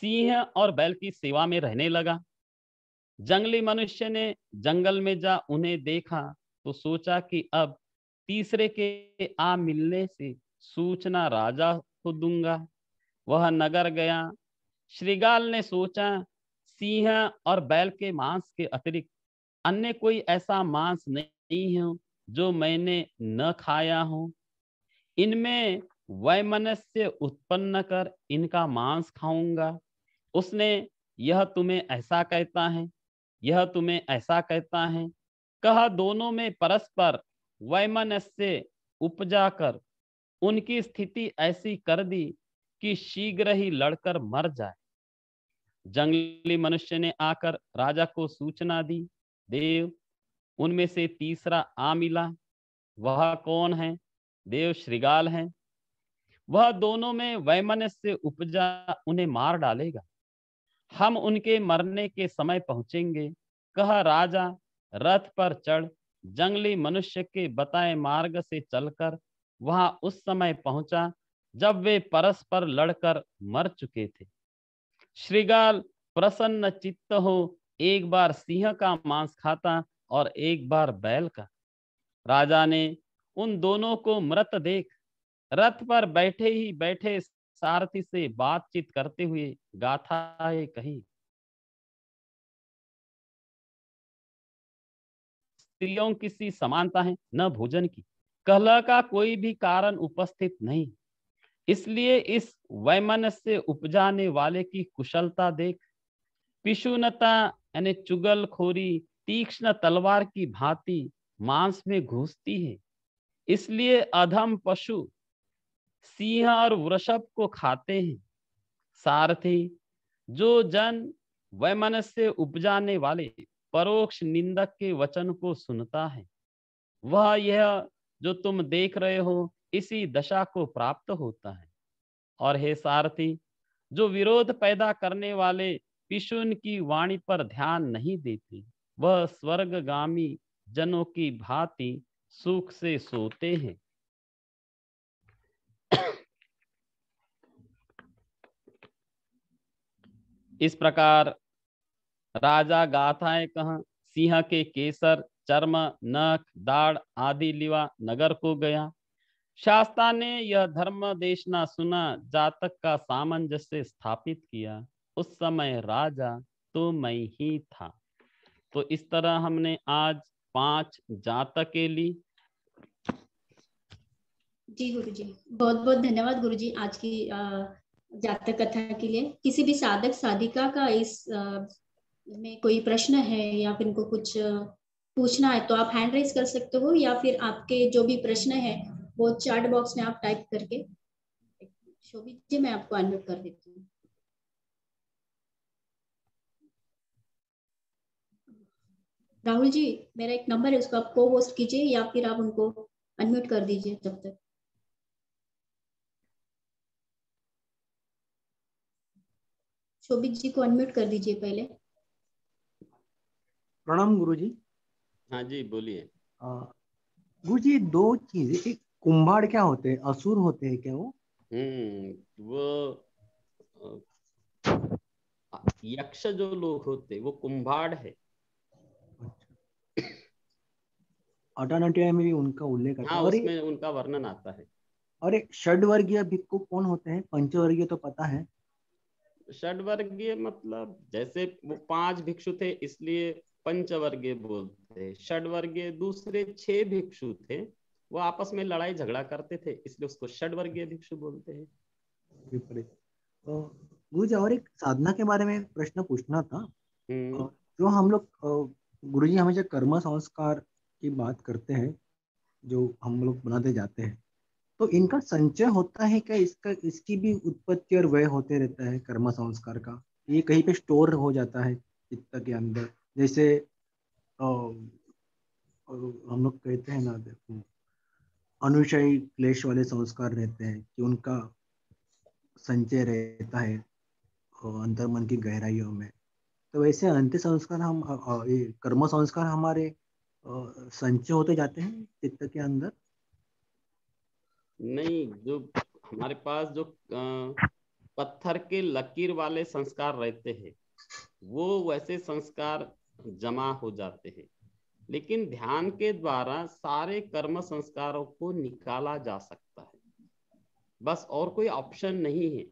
सिंह और बैल की सेवा में रहने लगा। जंगली मनुष्य ने जंगल में जा उन्हें देखा तो सोचा कि अब तीसरे के आ मिलने से सूचना राजा को दूंगा। वह नगर गया। श्रृगाल ने सोचा, सिंह और बैल के मांस के अतिरिक्त अन्य कोई ऐसा मांस नहीं है जो मैंने न खाया हो। इनमें वैमनस्य उत्पन्न कर इनका मांस खाऊंगा। उसने यह तुम्हें ऐसा कहता है, यह तुम्हें ऐसा कहता है, कहा दोनों में परस्पर वैमनस्य उपजा कर उनकी स्थिति ऐसी कर दी कि शीघ्र ही लड़कर मर जाए। जंगली मनुष्य ने आकर राजा को सूचना दी, देव, उनमें से तीसरा आ मिला। वह कौन है? देव, श्रृगाल है। वह दोनों में वैमनस्य उपजा उन्हें मार डालेगा। हम उनके मरने के समय पहुंचेंगे। कहा राजा रथ पर चढ़ जंगली मनुष्य के बताए मार्ग से चलकर वहां उस समय पहुंचा जब वे परस्पर लड़कर मर चुके थे। श्रीगाल प्रसन्न चित्त हो एक बार सिंह का मांस खाता और एक बार बैल का। राजा ने उन दोनों को मृत देख रथ पर बैठे ही बैठे सारथी से बातचीत करते हुए गाथाएं कही। स्त्रियों की सी समानता है, न भोजन की, कलह का कोई भी कारण उपस्थित नहीं, इसलिए इस वैमनस्य से उपजाने वाले की कुशलता देख। पिशुनता यानी चुगलखोरी तीक्ष्ण तलवार की भांति मांस में घुसती है, इसलिए अधम पशु सिंह और वृषभ को खाते हैं। सारथी जो जन वैमनस्य से उपजाने वाले परोक्ष निंदक के वचन को सुनता है, वह यह जो तुम देख रहे हो इसी दशा को प्राप्त होता है। और हे सारथी, जो विरोध पैदा करने वाले पिशुन की वाणी पर ध्यान नहीं देते, वह स्वर्गगामी जनों की भांति सुख से सोते हैं। इस प्रकार राजा गाथाएं कह सिंह के केसर, चर्म, नख, दाढ़ आदि लिवा नगर को गया। शास्ता ने यह धर्म देशना सुना, जातक का सामंजस्य स्थापित किया। उस समय राजा तो मैं ही था। तो इस तरह हमने आज 5 जातकें ली। जी गुरुजी, बहुत बहुत धन्यवाद गुरुजी आज की जातक कथा के लिए। किसी भी साधक साधिका का इस में कोई प्रश्न है या फिर इनको कुछ पूछना है तो आप हैंड रेज कर सकते हो, या फिर आपके जो भी प्रश्न है वो चैट बॉक्स में आप टाइप करके। शोभित जी, मैं आपको अनम्यूट कर देती हूँ। राहुल जी, मेरा एक नंबर है, उसको आप को होस्ट कीजिए या फिर आप उनको अनम्यूट कर दीजिए तब तक। शोभित जी को अनम्यूट कर दीजिए पहले। प्रणाम गुरुजी। हाँ जी, बोलिए। गुरुजी, 2 चीजें, एक कुंभाड़ क्या होते हैं, असुर होते हैं क्या वो? वो यक्ष जो लोग होते वो कुंभाड़ है। अटानाटिया में भी उनका उल्लेख आता हाँ, है। उसमें उनका वर्णन आता है। और षड्वर्गीय भिक्खु कौन होते हैं? पंचवर्गीय तो पता है। षड्वर्गीय मतलब जैसे वो 5 भिक्षु थे इसलिए पंचवर्गीय बोलते हैं। षड्वर्गीय दूसरे 6 भिक्षु थे, वो आपस में लड़ाई झगड़ा करते थे इसलिए उसको षड्वर्गीय भिक्षु बोलते हैं। तो गुरुजी, और एक साधना के बारे में प्रश्न पूछना था। जो हम लोग गुरुजी हमेशा कर्म संस्कार की बात करते हैं, जो हम लोग बनाते जाते हैं, तो इनका संचय होता है क्या? इसकी भी उत्पत्ति और व्यय होते रहता है कर्म संस्कार का? ये कहीं पे स्टोर हो जाता है चित्त के अंदर? जैसे हम लोग कहते हैं ना, देखो, अनुशयी क्लेश वाले संस्कार रहते हैं कि उनका संचय रहता है अंतर्मन की गहराइयों में। तो वैसे अंत्य संस्कार ये कर्म संस्कार हमारे संचय होते जाते हैं चित्त के अंदर? नहीं, जो हमारे पास जो पत्थर के लकीर वाले संस्कार रहते हैं वो वैसे संस्कार जमा हो जाते हैं, लेकिन ध्यान के द्वारा सारे कर्म संस्कारों को निकाला जा सकता है, बस और कोई ऑप्शन नहीं है।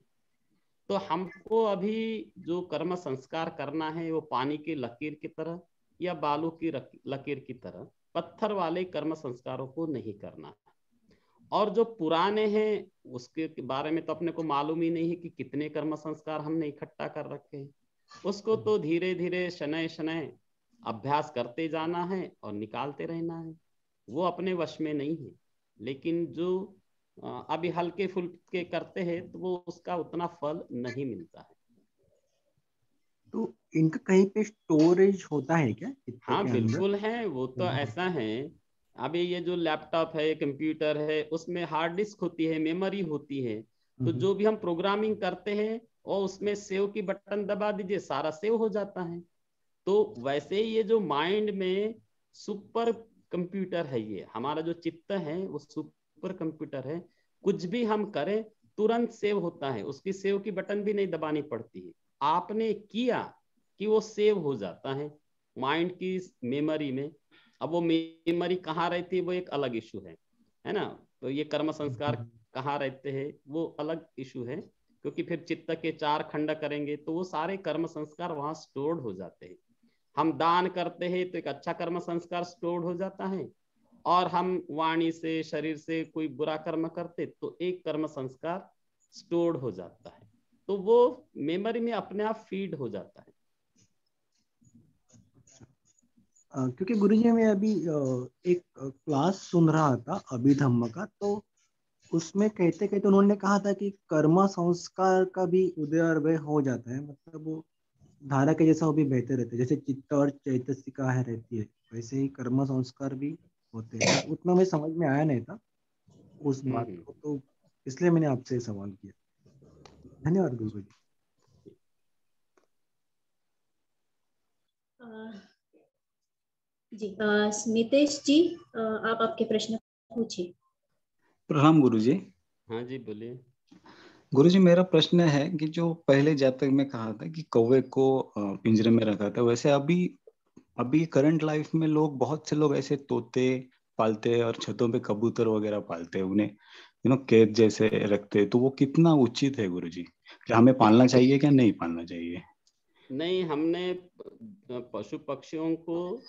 तो हमको अभी जो कर्म संस्कार करना है वो पानी की लकीर की तरह या बालू की लकीर की तरह पत्थर वाले कर्म संस्कारों को नहीं करना है। और जो पुराने हैं उसके बारे में तो अपने को मालूम ही नहीं है कि कितने कर्म संस्कार हमने इकट्ठा कर रखे हैं। उसको तो धीरे धीरे शनय शनय अभ्यास करते जाना है और निकालते रहना है, वो अपने वश में नहीं है। लेकिन जो अभी हल्के फुल्के करते हैं तो वो उसका उतना फल नहीं मिलता है। तो इनका कहीं पे स्टोरेज होता है क्या हाँ बिल्कुल है, वो तो ऐसा है। अभी ये जो लैपटॉप है, कंप्यूटर है, उसमें हार्ड डिस्क होती है, मेमोरी होती है। तो जो भी हम प्रोग्रामिंग करते हैं और उसमें सेव की बटन दबा दीजिए, सारा सेव हो जाता है। तो वैसे ये जो माइंड में सुपर कंप्यूटर है, ये हमारा जो चित्त है वो सुपर कंप्यूटर है। कुछ भी हम करें तुरंत सेव होता है, उसकी सेव की बटन भी नहीं दबानी पड़ती है। आपने किया कि वो सेव हो जाता है माइंड की मेमोरी में। अब वो मेमोरी कहाँ रहती है वो एक अलग इशू है ना। तो ये कर्म संस्कार कहाँ रहते हैं वो अलग इशू है, क्योंकि फिर चित्त के 4 खंड करेंगे तो वो सारे कर्म संस्कार वहां स्टोर्ड हो जाते हैं। हम दान करते हैं तो एक अच्छा कर्म संस्कार स्टोर्ड हो जाता है, और हम वाणी से शरीर से कोई बुरा कर्म करते तो एक कर्म संस्कार स्टोर्ड हो जाता है, तो वो मेमोरी में अपने आप फीड हो जाता है। क्योंकि गुरुजी मैं अभी एक क्लास सुन रहा था अभिधम्म का, तो उसमें कहते कहते उन्होंने कहा था कि कर्म संस्कार का भी उदय और व्यय हो जाता है, मतलब वो धारा के जैसा वो भी बहते रहते हैं, जैसे चित्त और चैतस्य का है रहती है, वैसे ही कर्म संस्कार भी होते हैं। उतना मुझे समझ में आया नहीं था उस बात को, तो इसलिए मैंने आपसे सवाल किया। धन्यवाद गुरु जी। जी स्मितेश जी, आप आपके प्रश्न पूछिए। प्रणाम गुरु जी। हाँ जी बोलिए। गुरु जी मेरा प्रश्न है कि जो पहले जातक में कहा था कि कौवे को पिंजरे में रखा था, वैसे अभी करंट लाइफ में लोग, बहुत से लोग ऐसे तोते पालते हैं और छतों पे कबूतर वगैरह पालते हैं, उन्हें कैद जैसे रखते हैं, तो वो कितना उचित है गुरु जी? क्या हमें पालना चाहिए क्या नहीं पालना चाहिए? नहीं, हमने पशु पक्षियों को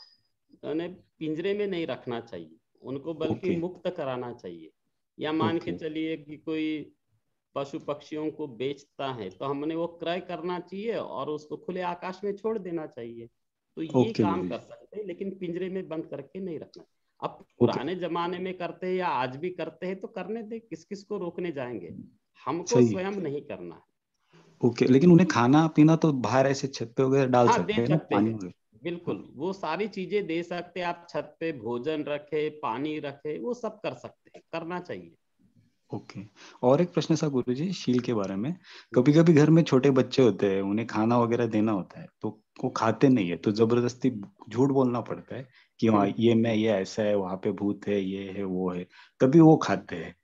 पिंजरे में नहीं रखना चाहिए, उनको बल्कि मुक्त कराना चाहिए। या मान के चलिए कि कोई पशु पक्षियों को बेचता है तो हमने वो क्रय करना चाहिए और उसको खुले आकाश में छोड़ देना चाहिए, तो ये काम कर सकते हैं, लेकिन पिंजरे में बंद करके नहीं रखना। अब पुराने जमाने में करते हैं या आज भी करते हैं तो करने दे, किस किस को रोकने जाएंगे, हमको स्वयं नहीं करना है। लेकिन उन्हें खाना पीना तो बाहर ऐसे छत पे वगैरह डाल सकते हैं ना, पानी वगैरह? बिल्कुल, वो सारी चीजें दे सकते हैं आप, छत पे भोजन रखे, पानी रखे, वो सब कर सकते हैं, करना चाहिए। और एक प्रश्न था गुरु जी शील के बारे में। कभी कभी घर में छोटे बच्चे होते हैं, उन्हें खाना वगैरह देना होता है तो वो खाते नहीं है, तो जबरदस्ती झूठ बोलना पड़ता है कि वहाँ ये ऐसा है, वहां पे भूत है, ये है वो है, तभी वो खाते हैं,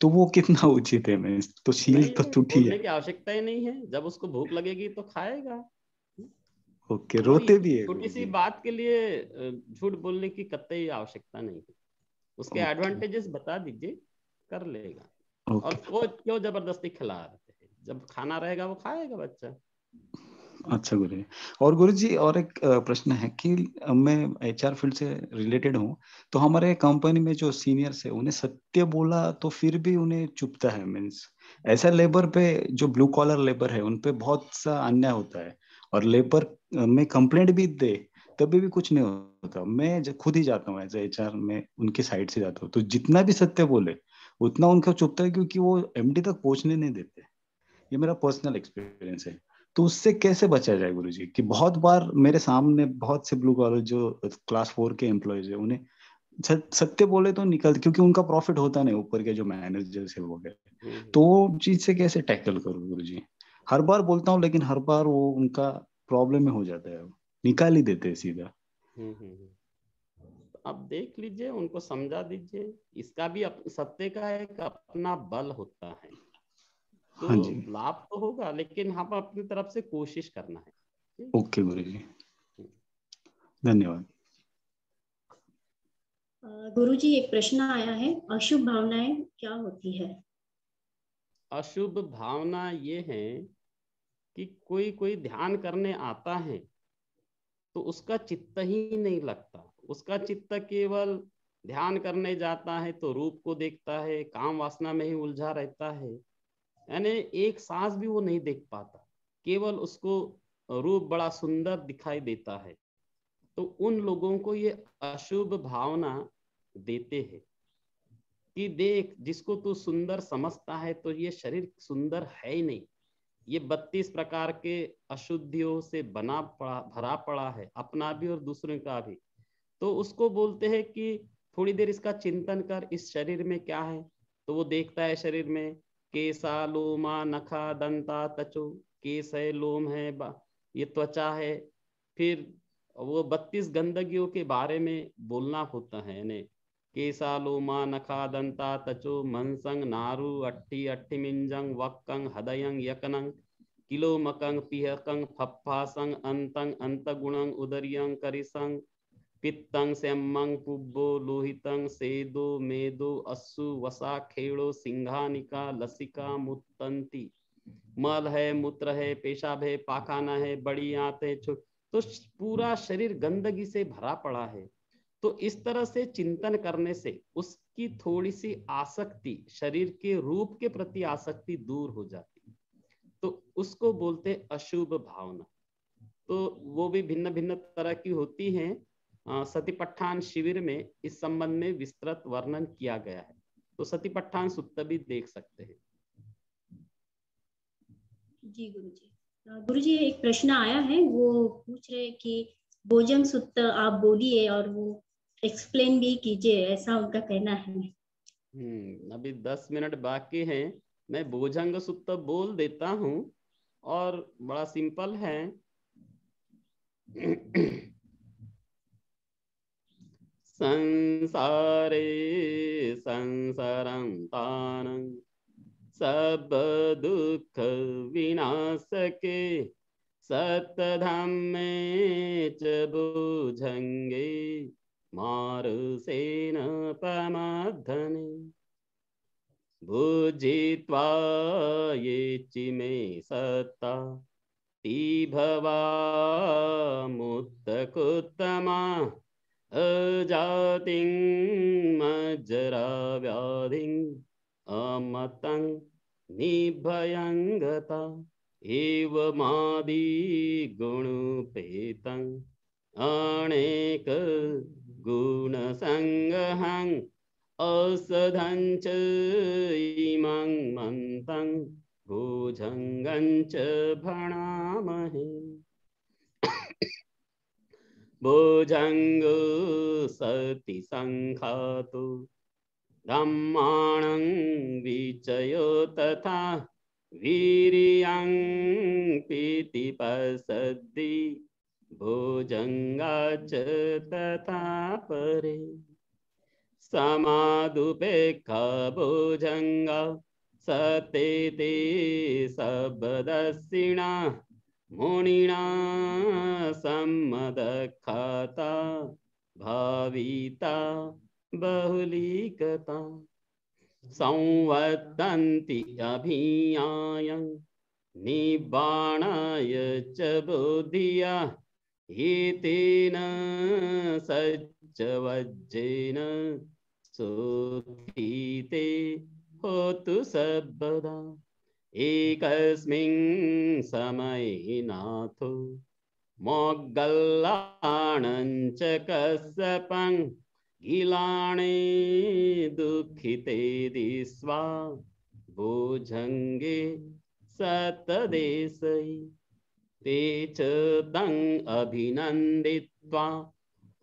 तो वो कितना उचित है? मैं तो शील तो टूटी बोलने है। की आवश्यकता ही नहीं है, जब उसको भूख लगेगी तो खाएगा। रोते भी है छोटी सी बात के लिए झूठ बोलने की कतई आवश्यकता नहीं है, उसके एडवांटेजेस बता दीजिए, कर लेगा। और क्यों जबरदस्ती खिला रहे हैं, जब खाना रहेगा वो खाएगा बच्चा। अच्छा गुरु जी। और गुरु जी और एक प्रश्न है कि मैं एचआर फील्ड से रिलेटेड हूँ, तो हमारे कंपनी में जो सीनियर्स है उन्हें सत्य बोला तो फिर भी उन्हें चुभता है। मीन्स ऐसा लेबर पे, जो ब्लू कॉलर लेबर है, उन पे बहुत सा अन्याय होता है, और लेबर में कंप्लेंट भी दे तभी भी कुछ नहीं होता। मैं खुद ही जाता हूँ एज एचआर में, उनकी साइड से जाता हूँ, तो जितना भी सत्य बोले उतना उनका चुभता है, क्योंकि वो एमडी तक पहुंचने नहीं देते। ये मेरा पर्सनल एक्सपीरियंस है। तो उससे कैसे बचा जाए गुरुजी? कि बहुत बार मेरे सामने बहुत से ब्लू कॉलर जो क्लास 4 के एम्प्लॉयज है, उन्हें सत्य बोले तो निकलते, क्योंकि उनका प्रॉफिट होता नहीं, ऊपर के जो मैनेजर्स है वो गए, तो वो चीज से कैसे टैकल करूँ गुरुजी? हर बार बोलता हूँ लेकिन हर बार वो उनका प्रॉब्लम में हो जाता है, निकाल ही देते हैं सीधा। अब देख लीजिए, उनको समझा दीजिए, इसका भी सत्य का एक अपना बल होता है, तो हाँ जी, लाभ तो होगा, लेकिन हम अपनी तरफ से कोशिश करना है। ओके गुरुजी, धन्यवाद। गुरुजी एक प्रश्न आया है, अशुभ भावनाएं क्या होती है? अशुभ भावना ये है कि कोई कोई ध्यान करने आता है तो उसका चित्त ही नहीं लगता, उसका चित्त केवल ध्यान करने जाता है तो रूप को देखता है, काम वासना में ही उलझा रहता है, यानी एक सांस भी वो नहीं देख पाता, केवल उसको रूप बड़ा सुंदर दिखाई देता है। तो उन लोगों को ये अशुभ भावना देते हैं कि देख, जिसको तू सुंदर समझता है तो ये शरीर सुंदर है ही नहीं, ये 32 प्रकार के अशुद्धियों से भरा पड़ा है, अपना भी और दूसरों का भी। तो उसको बोलते हैं कि थोड़ी देर इसका चिंतन कर, इस शरीर में क्या है। तो वो देखता है शरीर में केसा लोमा नखा दंता तचो, केस है, लोम है, ये त्वचा है, फिर वो 32 गंदगियों के बारे में बोलना होता है। यानी केसा लोमा नखा दंता तचो मनसंग नारु अट्ठी अट्ठी मिंजंग वक्कंग हदयंग यकनंग किलो मकंग पिहकंग फप्फासंग अंतंग अंतगुणंग उदरियंग करिसंग पित्तंग सेम्मंग पुब्बो लोहितंग सेदो मेदो अस्सु वसा खेड़ो सिंघानिका लसिका मुत्तंती। मल है, मूत्र है, पेशाब है, पाखाना है, बड़ी आंतें, तो पूरा शरीर गंदगी से भरा पड़ा है। तो इस तरह से चिंतन करने से उसकी थोड़ी सी आसक्ति, शरीर के रूप के प्रति आसक्ति दूर हो जाती, तो उसको बोलते अशुभ भावना। तो वो भी भिन्न भिन्न तरह की होती हैं। सतीपट्ठान शिविर में इस संबंध में विस्तृत वर्णन किया गया है, तो सतीपट्ठान सुत्त भी देख सकते हैं। जी गुरुजी। गुरुजी एक प्रश्न आया है, वो पूछ रहे कि भोजंग सुत्त आप बोलिए और वो एक्सप्लेन भी कीजिए, ऐसा उनका कहना है। अभी 10 मिनट बाकी हैं, मैं भोजंग सुत्त बोल देता हूँ और बड़ा सिंपल है। संसारे संसरंतानं सब दुख विनाशके सतधम्मे च भुजंगे मारुसेन पमद्धने भुजित्वा ये चिमे सत्ता भवा मुत्तकुत्तमा अजातिं मज्जरा व्याधिं अमतं निभयं गता एवमादि गुणोपेतं अनेक गुणसंगहं औषधं च इमं मन्तं भुजंगं च भणामहे। भुजंगो सति संखातो धम्माणं विचयो तथा वीर्यं पीतिपसद्धि भुजंगाच तथा परे समादुपेक्षा भुजंगा सतेते सबदस्सिना मुनिना सम्मदखाता भाविता बहुलीकता संवदन्ति अभियायं निबाणाय च बुद्धिया हितेन सज्जवज्जेन सुखीते होतु सर्वदा एकस्मिन् समये नाथो मोग्गल्लाणं च कश्यपं गिलाणे दुःखिते दिस्वा भुजंगे सतदेशै ते च तं अभिनन्दित्वा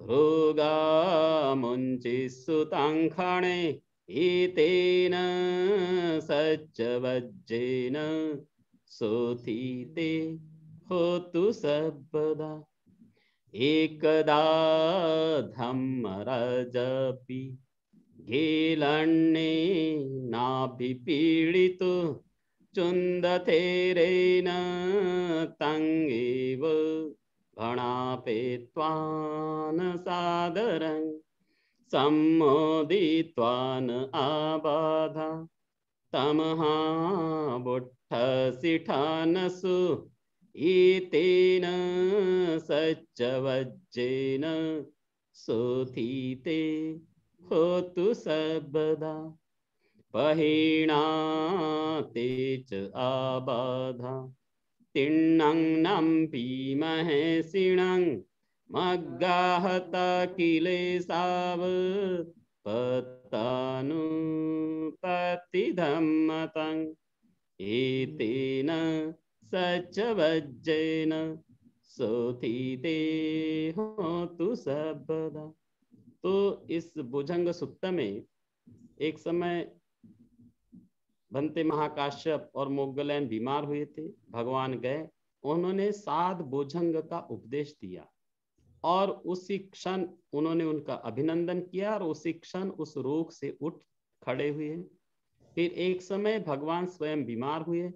रोगामुञ्चिसुतं खणे एतेन सज्जवज्जेन सोथिते होतु सर्वदा एकदा धम्मराजपि घेलन्ने नाभिपीडितो चुन्दथेरेण तङ्गेव भणापेत्वान् सादरं सम्मोदित्वान् आबाधा तमहाबुट्ठसिठानसु एतेन सज्जवज्जेन सोथिते होतु सर्वदा पहीणाते च आबाधा तिण्णं नम्पीमहेशिणं मग्गाहता किलेशाव पत्तानुपतिधम्मतं एतेन सज्जवज्जेन सोथिते होतु सर्वदा। तो इस भुजंग सुत्त में एक समय भंते महाकाश्यप और मोग्गलैन बीमार हुए थे। भगवान गए, उन्होंने 7 भुजंग का उपदेश दिया और उसी क्षण उन्होंने उनका अभिनंदन किया और उसी क्षण उस रोग से उठ खड़े हुए। फिर एक समय भगवान स्वयं बीमार हुए।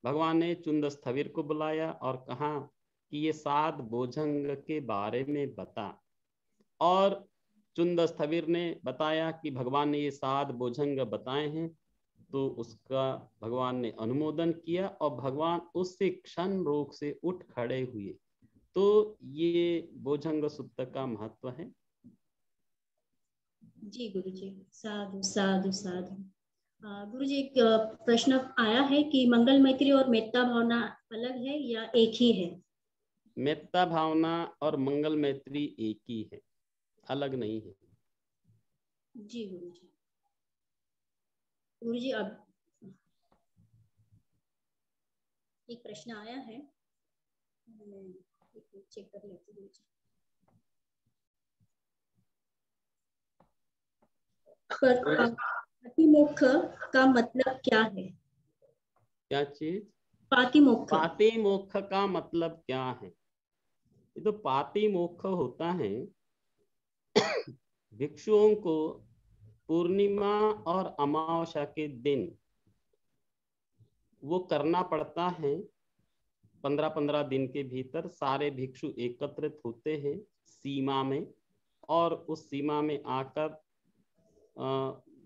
भगवान ने चुंदस्थविर को बुलाया और कहा कि ये 7 भोजंग के बारे में बता। और चुंदस्थविर ने बताया कि भगवान ने ये 7 भोजंग बताए हैं। तो उसका भगवान ने अनुमोदन किया और भगवान उससे क्षण रोग से उठ खड़े हुए। तो ये भोजंग सूत्र का महत्व है। जी गुरु जी, साधु साधु साधु। गुरु जी, एक प्रश्न आया है कि मंगल मैत्री और मेत्ता भावना अलग है या एक ही है? मेत्ता भावना और मंगल मैत्री एक ही है, अलग नहीं है। जी गुरु जी। गुरु जी, अब एक प्रश्न आया है, चेक कर लेती हूँ। पातिमोक्ष का मतलब क्या है? क्या चीज? पातिमोक्ष। पातिमोक्ष का मतलब क्या है? ये तो पातिमोक्ष होता है भिक्षुओं को पूर्णिमा और अमावस्या के दिन वो करना पड़ता है। 15-15 दिन के भीतर सारे भिक्षु एकत्रित होते हैं सीमा में, और उस सीमा में आकर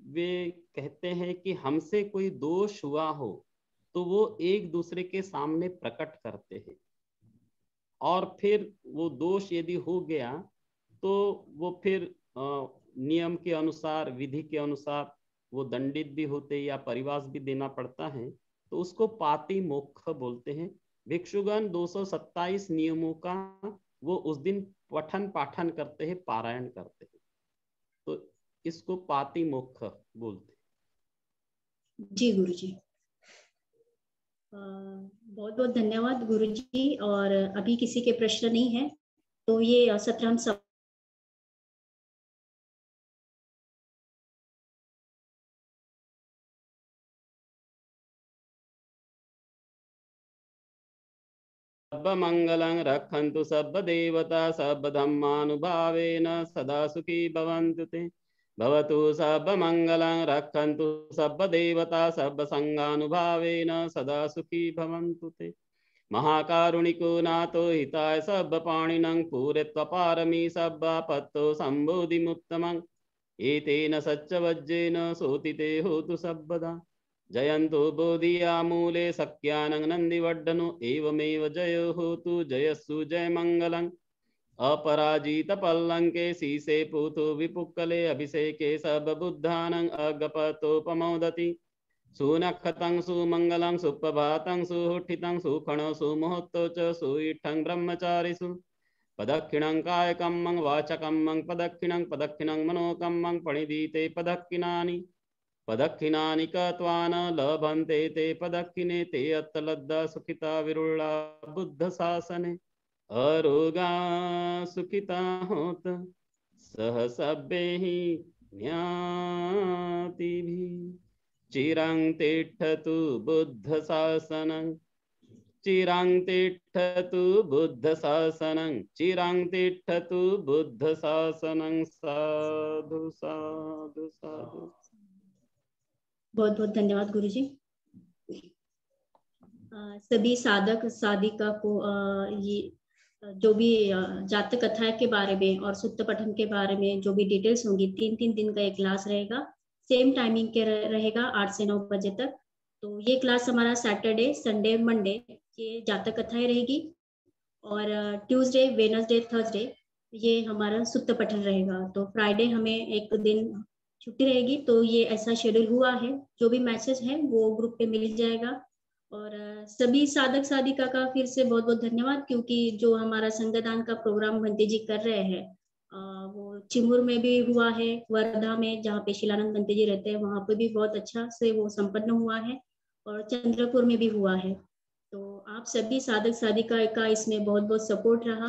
वे कहते हैं कि हमसे कोई दोष हुआ हो तो वो एक दूसरे के सामने प्रकट करते हैं, और फिर वो दोष यदि हो गया तो वो फिर नियम के अनुसार, विधि के अनुसार वो दंडित भी होते या परिवास भी देना पड़ता है। तो उसको पातिमोक्ष बोलते हैं। भिक्षुगण 227 नियमों का वो उस दिन पठन पाठन करते हैं, पारायण करते हैं, तो इसको पातिमोक्ष बोलते हैं। जी गुरु जी, बहुत बहुत धन्यवाद गुरु जी। और अभी किसी के प्रश्न नहीं है तो ये सत्र हम सब सर्वमंगलं रक्षन्तु सर्वदेवता सर्वधर्मानुभावेन सदा सुखी भवन्तु ते। भवतु सर्वमंगलं रक्षन्तु सर्वदेवता सर्वसंगानुभावेन सदा सुखी भवन्तु ते। महाकारुणिको नाथो हिताय सर्वपाणिनं पूरयत्वपारमी सर्वापत्तो सम्बोधिमुत्तमं। एतेन सच्चवज्रेन सोतिते होतु सर्वदा। जयन्तो बोधियामूले सख्यानं नन्दिवर्धनो एवमेव जयो होतु जयस्सु जयमङ्गलम्। अपराजितपल्लङ्के शीशे पूतो विपुक्कले अभिषेके सर्वबुद्धानं अगपतोपमोदति। सुनखतं सुमङ्गलं सुप्रभातं सुहुठितं सुखणो सुमुहूर्तो च सुइठं ब्रह्मचारिषु। पदक्षिणं कायकं वाचकं पदक्षिणं मनोकं पणिदीते पदक्षिणानि। पदक्षिणानि कृत्वा न लभन्ते ते पदक्षिणे ते अत्तलद्धा सुखिता विरुळा बुद्ध शासने। अरोगा सुखिता होत सह सभ्यैः ज्ञातिभिः। चिरं तिष्ठतु बुद्ध शासनं, चिरं तिष्ठतु बुद्ध शासनं, चिरं तिष्ठतु बुद्ध शासनं। साधु साधु साधु। बहुत बहुत धन्यवाद गुरु जी। सभी साधक साधिका को ये जो भी जातक कथा के बारे में और सूत्र पठन के बारे में जो भी डिटेल्स होंगी, 3-3 दिन का एक क्लास रहेगा, सेम टाइमिंग के रहेगा 8 से 9 बजे तक। तो ये क्लास हमारा सैटरडे संडे मंडे ये जातक कथाएं रहेगी, और ट्यूसडे वेडनेसडे थर्सडे ये हमारा सूत्र पठन रहेगा। तो फ्राइडे हमें एक दिन छुट्टी रहेगी। तो ये ऐसा शेड्यूल हुआ है। जो भी मैसेज है वो ग्रुप पे मिल जाएगा। और सभी साधक साधिका का फिर से बहुत बहुत धन्यवाद, क्योंकि जो हमारा संगदान का प्रोग्राम बंते जी कर रहे हैं वो चिमूर में भी हुआ है, वर्धा में जहाँ पे शिलानंद बंते जी रहते हैं वहां पे भी बहुत अच्छा से वो संपन्न हुआ है, और चंद्रपुर में भी हुआ है। तो आप सभी साधक साधिका का इसमें बहुत बहुत सपोर्ट रहा,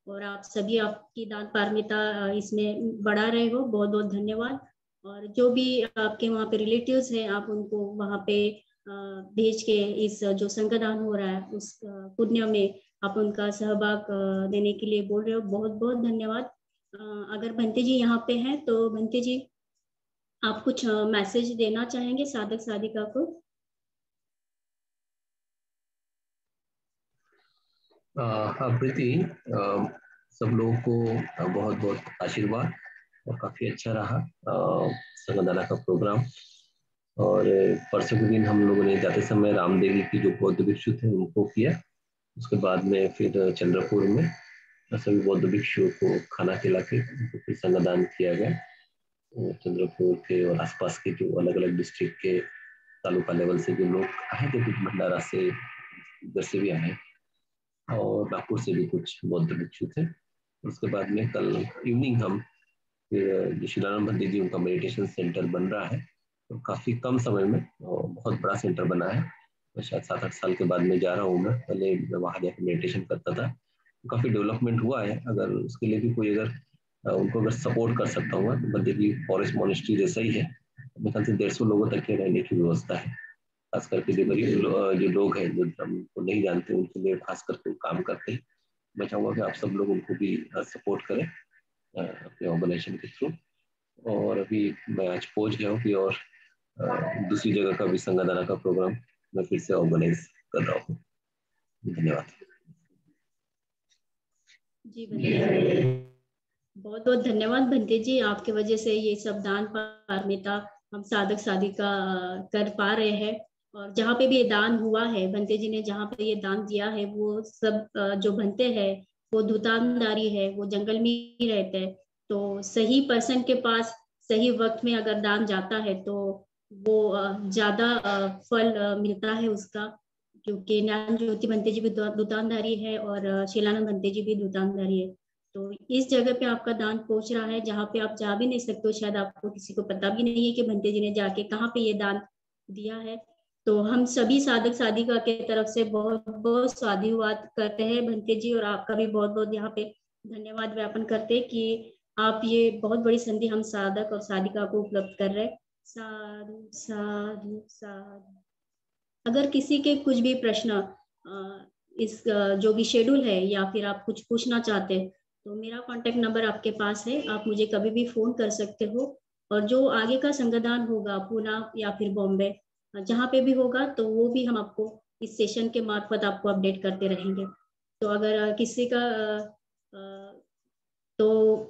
और आप सभी आपकी दान पारमिता इसमें बढ़ा रहे हो, बहुत बहुत धन्यवाद। और जो भी आपके वहाँ पे रिलेटिव्स हैं आप उनको वहाँ पे भेज के इस जो संगदान हो रहा है उस पुण्य में आप उनका सहभाग देने के लिए बोल रहे हो, बहुत बहुत धन्यवाद। अगर बंते जी यहाँ पे हैं तो बंते जी आप कुछ मैसेज देना चाहेंगे साधक साधिका को? प्रीति, सब लोगों को बहुत बहुत आशीर्वाद, और काफी अच्छा रहा संगदाना का प्रोग्राम। और परसों के दिन हम लोगों ने जाते समय रामदेवी की जो बौद्ध भिक्षु थे उनको किया। उसके बाद में फिर चंद्रपुर में सभी बौद्ध भिक्षुओं को खाना खिला के उनको फिर संगदान किया गया। चंद्रपुर के और आसपास के जो अलग अलग डिस्ट्रिक्ट के तालुका लेवल से जो लोग आए थे, कुछ भंडारा से इधर से भी आए, और नागपुर से भी कुछ बौद्ध भिक्षु थे। उसके बाद में कल इवनिंग हम फिर जो शिलाराम भंते जी उनका मेडिटेशन सेंटर बन रहा है, तो काफी कम समय में बहुत बड़ा सेंटर बना है। तो शायद 7-8 साल के बाद में जा रहा हूँ मैं, पहले मैं वहां जाकर मेडिटेशन करता था। तो काफी डेवलपमेंट हुआ है। अगर उसके लिए भी कोई अगर उनको अगर सपोर्ट कर सकता हूँ, तो भंते जी फॉरेस्ट मॉनेस्ट्री जैसा ही है। मेरे ख्याल से 150 लोगों तक के रहने की व्यवस्था है। खास करके जो गरीब जो लोग हैं, जो हमको नहीं जानते, उनके लिए खास करके काम करते हैं। मैं चाहूंगा कि आप सब लोग उनको भी सपोर्ट करें अपने ऑर्गेनाइजेशन के थ्रू। और अभी मैं आज पहुंच गया हूँ कि और दूसरी जगह का भी संगदाना का प्रोग्राम मैं फिर से ऑर्गेनाइज कर रहा हूँ। धन्यवाद जी बहुत बहुत धन्यवाद भंते जी, आपके वजह से ये सब दान पारमिता हम साधक साधिका कर पा रहे हैं। और जहाँ पे भी ये दान हुआ है, भंते जी ने जहाँ पे ये दान दिया है, वो सब जो भंते हैं वो दुकानदारी है, वो जंगल में ही रहते हैं। तो सही पर्सन के पास सही वक्त में अगर दान जाता है तो वो ज्यादा फल मिलता है उसका। क्योंकि ज्ञान ज्योति भंते जी भी दुकानदारी है और शिलानंद भंते जी भी दुकानदारी है। तो इस जगह पे आपका दान पहुंच रहा है जहाँ पे आप जा भी नहीं सकते हो, शायद आपको किसी को पता भी नहीं है कि भंते जी ने जाके कहाँ पे ये दान दिया है। तो हम सभी साधक साधिका के तरफ से बहुत बहुत साधुवाद करते हैं भंते जी, और आपका भी बहुत बहुत यहाँ पे धन्यवाद ज्ञापन करते हैं कि आप ये बहुत बड़ी संधि हम साधक और साधिका को उपलब्ध कर रहे हैं। साधु साधु साधु। अगर किसी के कुछ भी प्रश्न इस जो भी शेड्यूल है या फिर आप कुछ पूछना चाहते हैं तो मेरा कांटेक्ट नंबर आपके पास है, आप मुझे कभी भी फोन कर सकते हो। और जो आगे का संगदान होगा पुणे या फिर बॉम्बे, जहाँ पे भी होगा तो वो भी हम आपको इस सेशन के मार्फत आपको अपडेट करते रहेंगे। तो अगर किसी का तो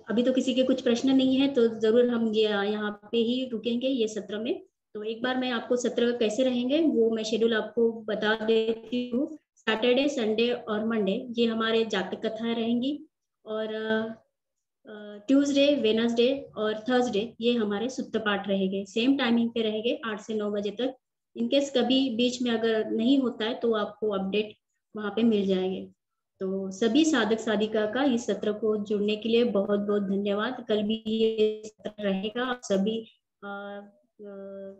अभी तो किसी के कुछ प्रश्न नहीं है तो जरूर हम ये यहाँ पे ही रुकेंगे ये सत्र में। तो एक बार मैं आपको सत्र कैसे रहेंगे वो मैं शेड्यूल आपको बता देती हूँ। सैटरडे, संडे और मंडे ये हमारे जातक कथाएं रहेंगी, और ट्यूसडे, वेनसडे और थर्सडे ये हमारे सुत्त पाठ रहेंगे। सेम टाइमिंग पे रहेंगे 8 से 9 बजे तक। इनकेस कभी बीच में अगर नहीं होता है तो आपको अपडेट वहां पे मिल जाएंगे। तो सभी साधक साधिका का इस सत्र को जुड़ने के लिए बहुत बहुत धन्यवाद। कल भी ये सत्र रहेगा, आप सभी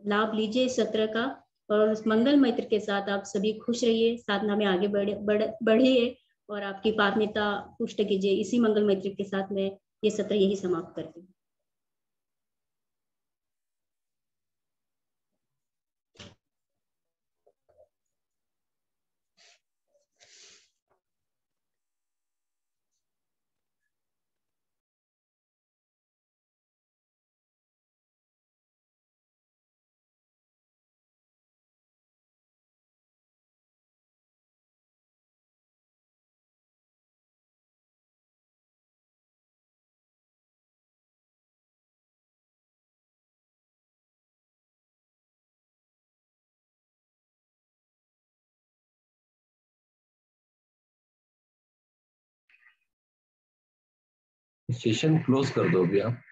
लाभ लीजिए इस सत्र का, और उस मंगल मैत्र के साथ आप सभी खुश रहिए, साधना में आगे बढ़िए और आपकी पारमिता पुष्ट कीजिए। इसी मंगल मैत्री के साथ मैं ये सत्र यही समाप्त करती हूँ। सेशन क्लोज कर दो अभी आप।